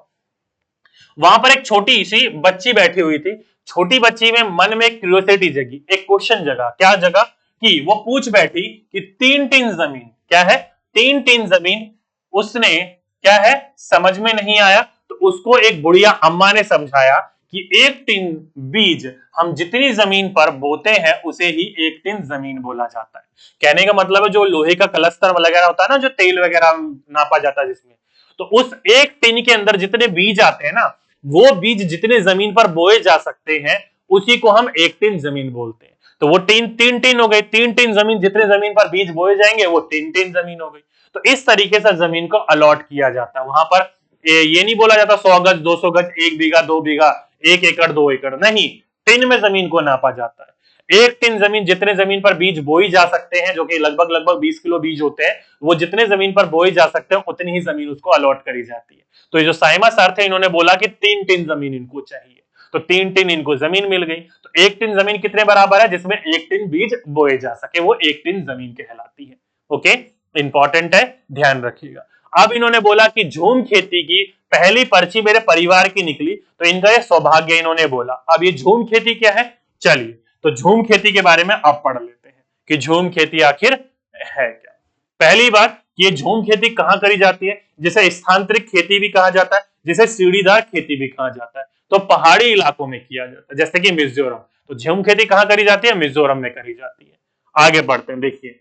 वहां पर एक छोटी सी बच्ची बैठी हुई थी, छोटी बच्ची में मन में एक क्यूरियोसिटी जगी, एक क्वेश्चन जगा। क्या जगा कि वो पूछ बैठी कि 3 टिन जमीन क्या है, 3 टिन जमीन उसने क्या है समझ में नहीं आया, तो उसको एक बुढ़िया अम्मा ने समझाया कि 1 टिन बीज हम जितनी जमीन पर बोते हैं उसे ही 1 टिन जमीन बोला जाता है। कहने का मतलब है जो लोहे का कलस्तर वगैरह होता है ना, जो तेल वगैरह नापा जाता है जिसमें, तो उस 1 टिन के अंदर जितने बीज आते हैं ना, वो बीज जितने जमीन पर बोए जा सकते हैं उसी को हम 1 टिन जमीन बोलते हैं। तो वो 3 टिन हो गई, 3 टिन जमीन, जितने जमीन पर बीज बोए जाएंगे वो 3 टिन जमीन हो गई। तो इस तरीके से जमीन को अलॉट किया जाता है। वहां पर ये नहीं बोला जाता 100 गज 200 गज 1 बीघा 2 बीघा 1 एकड़ 2 एकड़, नहीं, टिन में जमीन को नापा जाता है। 1 टिन जमीन, जितने जमीन पर बीज बोई जा सकते हैं, जो कि लगभग लगभग 20 किलो बीज होते हैं, वो जितने जमीन पर बोई जा सकते हैं उतनी ही जमीन उसको अलॉट करी जाती है। तो ये जो साइमा सर थे इन्होंने बोला कि 3 टिन जमीन इनको चाहिए, तो 3 टिन इनको जमीन मिल गई। तो 1 टिन जमीन कितने बराबर है, जिसमें 1 टिन बीज बोए जा सके, वो 1 टिन जमीन कहलाती है। ओके, इंपॉर्टेंट है, ध्यान रखिएगा। अब इन्होंने बोला कि झूम खेती की पहली पर्ची मेरे परिवार की निकली, तो इनका ये सौभाग्य इन्होंने बोला। अब ये झूम खेती क्या है, चलिए तो झूम खेती के बारे में आप पढ़ लेते हैं कि झूम खेती आखिर है क्या। पहली बात, ये झूम खेती कहां करी जाती है, जिसे स्थानांतरित खेती भी कहा जाता है, जिसे सीढ़ीदार खेती भी कहा जाता है। तो पहाड़ी इलाकों में किया जाता है, जैसे कि मिजोरम। तो झूम खेती कहां करी जाती है, मिजोरम में करी जाती है। आगे बढ़ते हैं, देखिए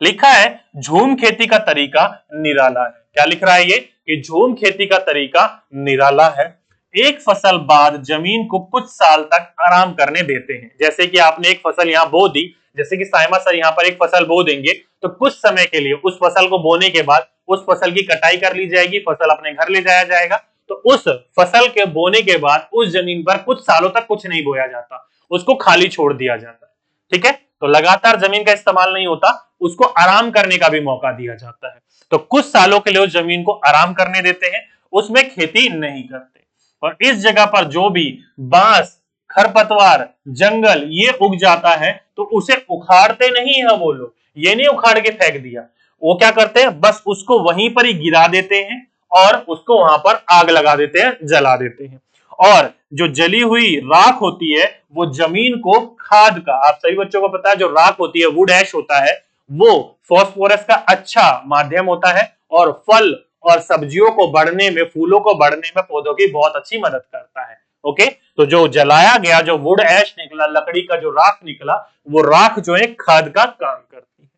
लिखा है झूम खेती का तरीका निराला है। क्या लिख रहा है ये, कि झूम खेती का तरीका निराला है। एक फसल बाद जमीन को कुछ साल तक आराम करने देते हैं। जैसे कि आपने एक फसल यहाँ बो दी, जैसे कि साइमा सर यहाँ पर एक फसल बो देंगे, तो कुछ समय के लिए उस फसल को बोने के बाद उस फसल की कटाई कर ली जाएगी, फसल अपने घर ले जाया जाएगा। तो उस फसल के बोने के बाद उस जमीन पर कुछ सालों तक कुछ नहीं बोया जाता, उसको खाली छोड़ दिया जाता है। ठीक है, तो लगातार जमीन का इस्तेमाल नहीं होता, उसको आराम करने का भी मौका दिया जाता है। तो कुछ सालों के लिए उस जमीन को आराम करने देते हैं, उसमें खेती नहीं करते। और इस जगह पर जो भी बांस, खरपतवार, जंगल ये उग जाता है तो उसे उखाड़ते नहीं है वो लोग, ये नहीं उखाड़ के फेंक दिया, वो क्या करते हैं, बस उसको वहीं पर ही गिरा देते हैं और उसको वहां पर आग लगा देते हैं, जला देते हैं। और जो जली हुई राख होती है वो जमीन को खाद का, आप सभी बच्चों को पता है जो राख होती है, वुड ऐश होता है, वो फॉस्फोरस का अच्छा माध्यम होता है और फल और सब्जियों को बढ़ने में, फूलों को बढ़ने में पौधों की बहुत अच्छी मदद करता है। ओके, तो जो जलाया गया, जो वुड ऐश निकला, लकड़ी का जो राख निकला, वो राख जो है खाद का काम करती है।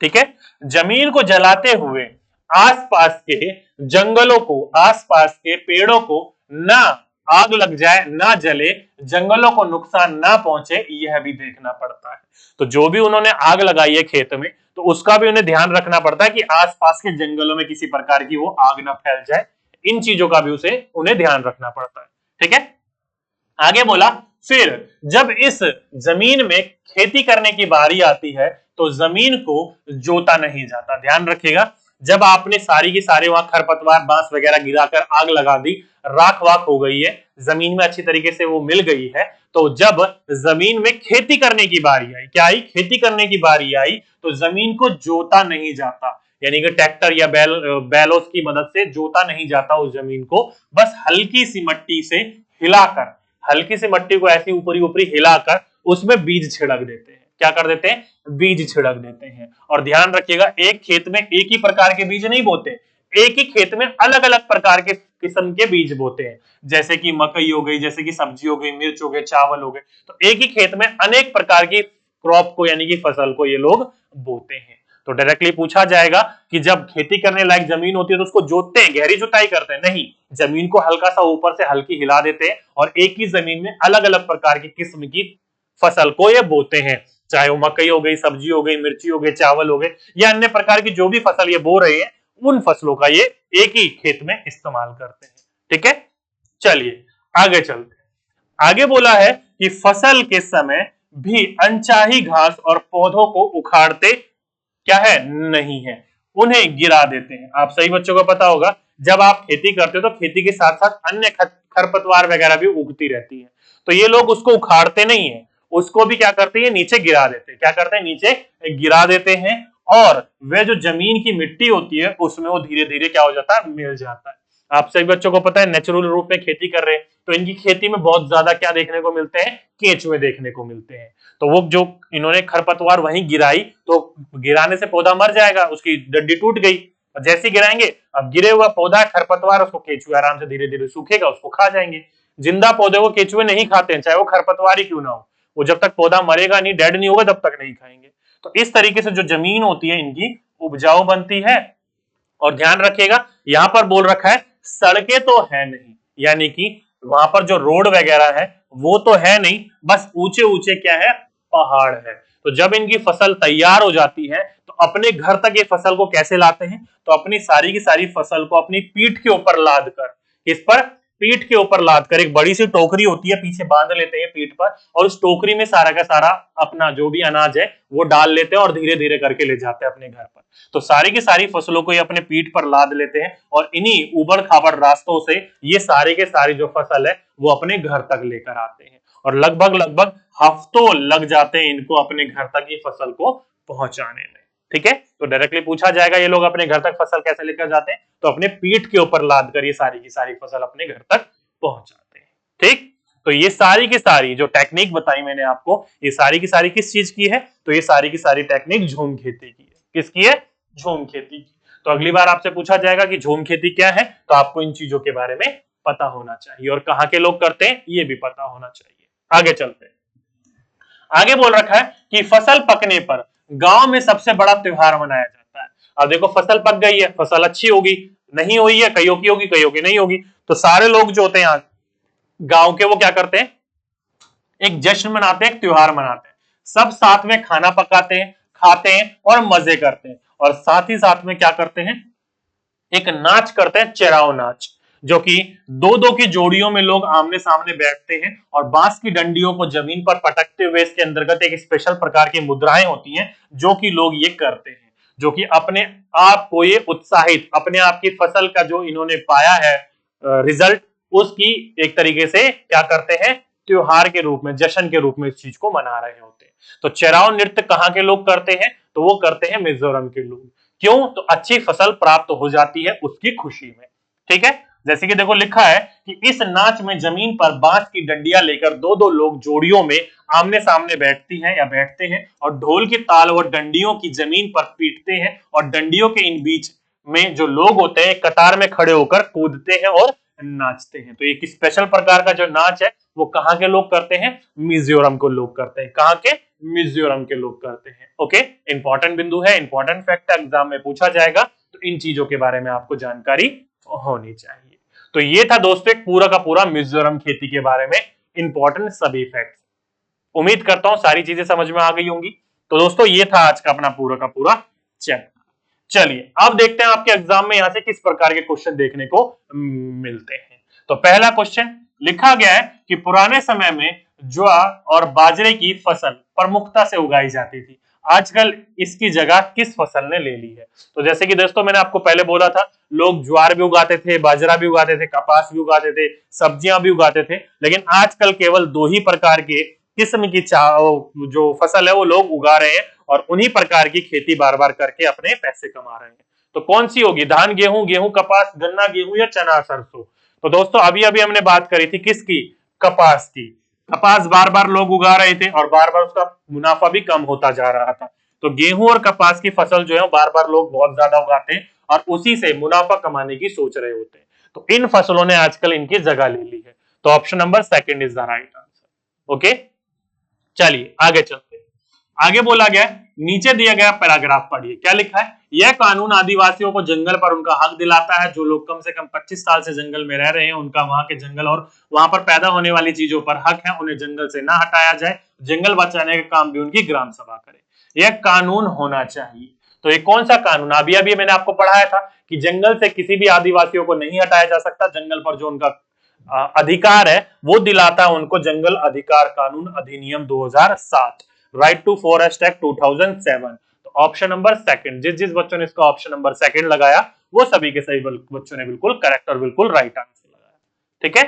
ठीक है, जमीन को जलाते हुए आसपास के जंगलों को, आसपास के पेड़ों को ना आग लग जाए, ना जले, जंगलों को नुकसान ना पहुंचे, यह भी देखना पड़ता है। तो जो भी उन्होंने आग लगाई है खेत में, तो उसका भी उन्हें ध्यान रखना पड़ता है कि आसपास के जंगलों में किसी प्रकार की वो आग ना फैल जाए। इन चीजों का भी उन्हें ध्यान रखना पड़ता है। ठीक है, आगे बोला, फिर जब इस जमीन में खेती करने की बारी आती है तो जमीन को जोता नहीं जाता। ध्यान रखिएगा, जब आपने सारी की सारी वहां खरपतवार, बांस वगैरह गिराकर आग लगा दी, राख वाख हो गई है, जमीन में अच्छी तरीके से वो मिल गई है, तो जब जमीन में खेती करने की बारी आई, क्या आई, खेती करने की बारी आई, तो जमीन को जोता नहीं जाता, यानी कि ट्रैक्टर या बैलों की मदद से जोता नहीं जाता उस जमीन को, बस हल्की सी मट्टी से हिलाकर, हल्की सी मट्टी को ऐसी ऊपरी ऊपरी हिलाकर उसमें बीज छिड़क देते हैं। क्या कर देते हैं, बीज छिड़क देते हैं। और ध्यान रखिएगा, एक खेत में एक ही प्रकार के बीज नहीं बोते, एक ही खेत में अलग अलग प्रकार के किस्म के बीज बोते हैं, जैसे कि मकई हो गई, जैसे कि सब्जी हो गई, मिर्च हो गए, चावल हो गए। तो एक ही खेत में अनेक प्रकार की क्रॉप को, यानी कि फसल को ये लोग बोते हैं। तो डायरेक्टली पूछा जाएगा कि जब खेती करने लायक जमीन होती है तो उसको जोतते हैं, गहरी जुताई करते हैं, नहीं, जमीन को हल्का सा ऊपर से हल्की हिला देते हैं और एक ही जमीन में अलग अलग प्रकार की किस्म की फसल को ये बोते हैं, चाहे वो मकई हो गई, सब्जी हो गई, मिर्ची हो गई, चावल हो गए, या अन्य प्रकार की जो भी फसल ये बो रहे हैं, उन फसलों का ये एक ही खेत में इस्तेमाल करते हैं। ठीक है, चलिए आगे चलते हैं। आगे बोला है कि फसल के समय भी अनचाही घास और पौधों को उखाड़ते क्या है, नहीं है, उन्हें गिरा देते हैं। आप सही बच्चों को पता होगा, जब आप खेती करते हो तो खेती के साथ साथ अन्य खरपतवार वगैरह भी उगती रहती है, तो ये लोग उसको उखाड़ते नहीं है, उसको भी क्या करते हैं, नीचे गिरा देते हैं। क्या करते हैं, नीचे गिरा देते हैं, और वे जो जमीन की मिट्टी होती है उसमें वो धीरे धीरे क्या हो जाता है, मिल जाता है। आप सभी बच्चों को पता है नेचुरल रूप में खेती कर रहे हैं, तो इनकी खेती में बहुत ज्यादा क्या देखने को मिलते हैं, केंचुए देखने को मिलते हैं। तो वो जो इन्होंने खरपतवार वहीं गिराई, तो गिराने से पौधा मर जाएगा, उसकी डंडी टूट गई, और जैसे गिराएंगे, अब गिरे हुआ पौधा खरपतवार, उसको केंचुए आराम से धीरे धीरे सूखेगा, उसको खा जाएंगे। जिंदा पौधे को केंचुए नहीं खाते हैं, चाहे वो खरपतवार ही क्यों ना हो, वो जब तक पौधा मरेगा नहीं, डेड नहीं होगा, तब तक नहीं खाएंगे। तो इस तरीके से जो जमीन होती है इनकी उपजाऊ बनती है। और ध्यान रखिएगा, यहां पर बोल रखा है सड़कें तो है नहीं, यानी कि वहां पर जो रोड वगैरह है वो तो है नहीं, बस ऊंचे ऊंचे क्या है, पहाड़ है। तो जब इनकी फसल तैयार हो जाती है तो अपने घर तक ये फसल को कैसे लाते हैं, तो अपनी सारी की सारी फसल को अपनी पीठ के ऊपर लाद कर, इस पर पीठ के ऊपर लाद कर, एक बड़ी सी टोकरी होती है पीछे बांध लेते हैं पीठ पर, और उस टोकरी में सारा का सारा अपना जो भी अनाज है वो डाल लेते हैं और धीरे धीरे करके ले जाते हैं अपने घर पर। तो सारी की सारी फसलों को ये अपने पीठ पर लाद लेते हैं और इन्हीं उबड़ खाबड़ रास्तों से ये सारे के सारी जो फसल है वो अपने घर तक लेकर आते हैं, और लगभग लगभग हफ्तों लग जाते हैं इनको अपने घर तक ये फसल को पहुंचाने में। ठीक है, तो डायरेक्टली पूछा जाएगा ये लोग अपने घर तक फसल कैसे लेकर जाते हैं, तो अपने पीठ के ऊपर लाद कर ये सारी की सारी फसल अपने घर तक पहुंचाते हैं। ठीक, तो ये सारी की सारी जो टेक्निक बताई मैंने आपको, ये सारी की सारी किस चीज की है, तो ये सारी की सारी टेक्निक झूम खेती की है। किसकी है, झूम खेती की। तो अगली बार आपसे पूछा जाएगा कि झूम खेती क्या है, तो आपको इन चीजों के बारे में पता होना चाहिए, और कहां के लोग करते हैं ये भी पता होना चाहिए। आगे चलते हैं, आगे बोल रखा है कि फसल पकने पर गांव में सबसे बड़ा त्योहार मनाया जाता है। अब देखो फसल पक गई है, फसल अच्छी होगी, नहीं हुई है, कईयों की होगी कईयों की नहीं होगी, तो सारे लोग जो होते हैं यहाँ गांव के वो क्या करते हैं, एक जश्न मनाते हैं, एक त्योहार मनाते हैं, सब साथ में खाना पकाते हैं, खाते हैं और मजे करते हैं, और साथ ही साथ में क्या करते हैं, एक नाच करते हैं, चेराव नाच, जो कि दो दो की जोड़ियों में लोग आमने सामने बैठते हैं और बांस की डंडियों को जमीन पर पटकते हुए इसके अंतर्गत एक स्पेशल प्रकार की मुद्राएं होती हैं जो कि लोग ये करते हैं, जो कि अपने आप को ये उत्साहित, अपने आप की फसल का जो इन्होंने पाया है रिजल्ट, उसकी एक तरीके से क्या करते हैं, त्योहार के रूप में, जश्न के रूप में इस चीज को मना रहे होते हैं। तो चेराव नृत्य कहाँ के लोग करते हैं, तो वो करते हैं मिजोरम के लोग। क्यों, तो अच्छी फसल प्राप्त हो जाती है उसकी खुशी में। ठीक है, जैसे कि देखो लिखा है कि इस नाच में जमीन पर बांस की डंडियां लेकर दो दो लोग जोड़ियों में आमने सामने बैठती हैं या बैठते हैं, और ढोल की ताल और डंडियों की जमीन पर पीटते हैं, और डंडियों के इन बीच में जो लोग होते हैं कतार में खड़े होकर कूदते हैं और नाचते हैं। तो एक स्पेशल प्रकार का जो नाच है वो कहाँ के लोग करते हैं, मिजोरम को लोग करते हैं। कहाँ के, मिजोरम के लोग करते हैं। ओके, इंपॉर्टेंट बिंदु है, इंपॉर्टेंट फैक्ट एग्जाम में पूछा जाएगा, तो इन चीजों के बारे में आपको जानकारी होनी चाहिए। तो ये था दोस्तों एक पूरा का पूरा मिजोरम खेती के बारे में इंपॉर्टेंट सभी फैक्ट्स। उम्मीद करता हूं सारी चीजें समझ में आ गई होंगी। तो दोस्तों ये था आज का अपना पूरा का पूरा चैप्टर। चलिए अब देखते हैं आपके एग्जाम में यहां से किस प्रकार के क्वेश्चन देखने को मिलते हैं। तो पहला क्वेश्चन लिखा गया है कि पुराने समय में ज्वार और बाजरे की फसल प्रमुखता से उगाई जाती थी, आजकल इसकी जगह किस फसल ने ले ली है। तो जैसे कि दोस्तों मैंने आपको पहले बोला था, लोग ज्वार भी उगाते थे, बाजरा भी उगाते थे, कपास भी उगाते थे, सब्जियां भी उगाते थे, लेकिन आजकल केवल दो ही प्रकार के किस्म की जो फसल है वो लोग उगा रहे हैं, और उन्हीं प्रकार की खेती बार बार करके अपने पैसे कमा रहे हैं। तो कौन सी होगी, धान गेहूं, गेहूं कपास, गन्ना गेहूं या चना सरसों। तो दोस्तों अभी अभी हमने बात करी थी किसकी, कपास की। कपास बार बार लोग उगा रहे थे और बार बार उसका मुनाफा भी कम होता जा रहा था। तो गेहूं और कपास की फसल जो है बार बार लोग बहुत ज्यादा उगाते हैं और उसी से मुनाफा कमाने की सोच रहे होते हैं। तो इन फसलों ने आजकल इनकी जगह ले ली है। तो option number second is the right answer. Okay, चलिए आगे चलते हैं। आगे बोला गया, नीचे दिया गया पैराग्राफ पढ़िए, क्या लिखा है। यह कानून आदिवासियों को जंगल पर उनका हक दिलाता है। जो लोग कम से कम 25 साल से जंगल में रह रहे हैं, उनका वहां के जंगल और वहां पर पैदा होने वाली चीजों पर हक है, उन्हें जंगल से ना हटाया जाए। जंगल बचाने का काम भी उनकी ग्राम सभा करे। यह कानून होना चाहिए। तो ये कौन सा कानून, अभी अभी मैंने आपको पढ़ाया था कि जंगल से किसी भी आदिवासियों को नहीं हटाया जा सकता। जंगल पर जो उनका अधिकार है वो दिलाता है उनको जंगल अधिकार कानून अधिनियम 2007, राइट टू फॉरेस्ट एक्ट 2007। तो ऑप्शन नंबर सेकंड, जिस जिस बच्चों ने इसका ऑप्शन नंबर सेकंड लगाया वो सभी के सभी बच्चों ने बिल्कुल करेक्ट और बिल्कुल राइट आंसर लगाया। ठीक है,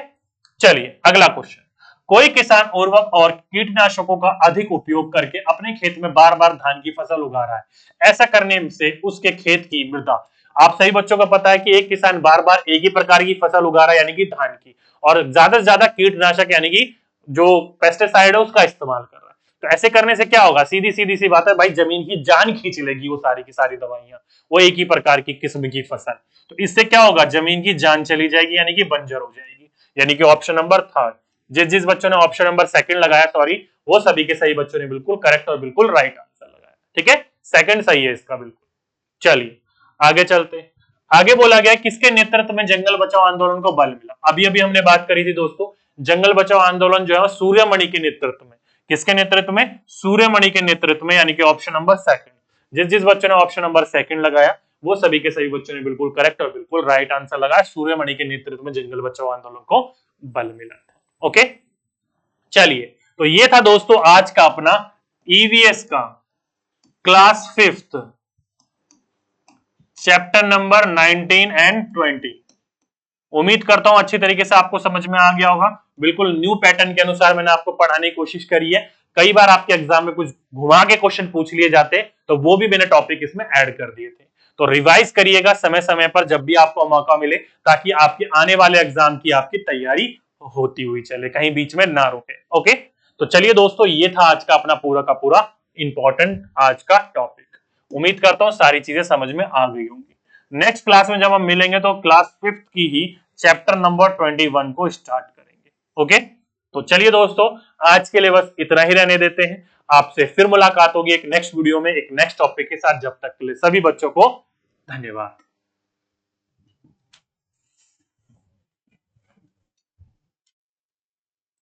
चलिए अगला क्वेश्चन। कोई किसान उर्वरक और कीटनाशकों का अधिक उपयोग करके अपने खेत में बार बार धान की फसल उगा रहा है। ऐसा करने से उसके खेत की मृदा आप सभी बच्चों को पता है कि एक किसान बार बार एक ही प्रकार की फसल उगा रहा है, यानी कि धान की, और ज्यादा से ज्यादा कीटनाशक यानी कि जो पेस्टिसाइड है उसका इस्तेमाल कर रहा है। तो ऐसे करने से क्या होगा, सीधी सीधी सी बात है भाई, जमीन की जान खींच लेगी वो सारी की सारी दवाइयां, वो एक ही प्रकार की किस्म की फसल। तो इससे क्या होगा, जमीन की जान चली जाएगी, यानी कि बंजर हो जाएगी। यानी कि ऑप्शन नंबर थर्ड, जिस जिस बच्चों ने ऑप्शन नंबर सेकंड लगाया, सॉरी, वो सभी के सही बच्चों ने बिल्कुल करेक्ट और बिल्कुल राइट आंसर लगाया। ठीक है, सेकंड सही है इसका बिल्कुल। चलिए आगे चलते हैं। आगे बोला गया किसके नेतृत्व में जंगल बचाओ आंदोलन को बल मिला। अभी अभी हमने बात करी थी दोस्तों, जंगल बचाओ आंदोलन जो है सूर्यमणि के नेतृत्व में, किसके नेतृत्व में, सूर्यमणि के नेतृत्व में, यानी कि ऑप्शन नंबर सेकंड। जिस जिस बच्चों ने ऑप्शन नंबर सेकंड लगाया वो सभी के सभी बच्चों ने बिल्कुल करेक्ट और बिल्कुल राइट आंसर लगाया। सूर्यमणि के नेतृत्व में जंगल बचाओ आंदोलन को बल मिला था। ओके, चलिए, तो ये था दोस्तों आज का अपना ईवीएस का class 5th chapter number 19 and 20। उम्मीद करता हूं अच्छी तरीके से आपको समझ में आ गया होगा। बिल्कुल न्यू पैटर्न के अनुसार मैंने आपको पढ़ाने की कोशिश करी है। कई बार आपके एग्जाम में कुछ घुमा के क्वेश्चन पूछ लिए जाते, तो वो भी मैंने टॉपिक इसमें ऐड कर दिए थे। तो रिवाइज करिएगा समय समय पर जब भी आपको मौका मिले, ताकि आपके आने वाले एग्जाम की आपकी तैयारी होती हुई चले, कहीं बीच में ना रुके। ओके, तो चलिए दोस्तों, ये था आज का अपना पूरा का पूरा इंपॉर्टेंट आज का टॉपिक। उम्मीद करता हूं सारी चीजें समझ में आ गई होंगी। नेक्स्ट क्लास में जब हम मिलेंगे तो क्लास 5th की ही चैप्टर नंबर 21 को स्टार्ट करेंगे। ओके, तो चलिए दोस्तों, आज के लिए बस इतना ही रहने देते हैं। आपसे फिर मुलाकात होगी एक नेक्स्ट वीडियो में एक नेक्स्ट टॉपिक के साथ। जब तक के लिए सभी बच्चों को धन्यवाद।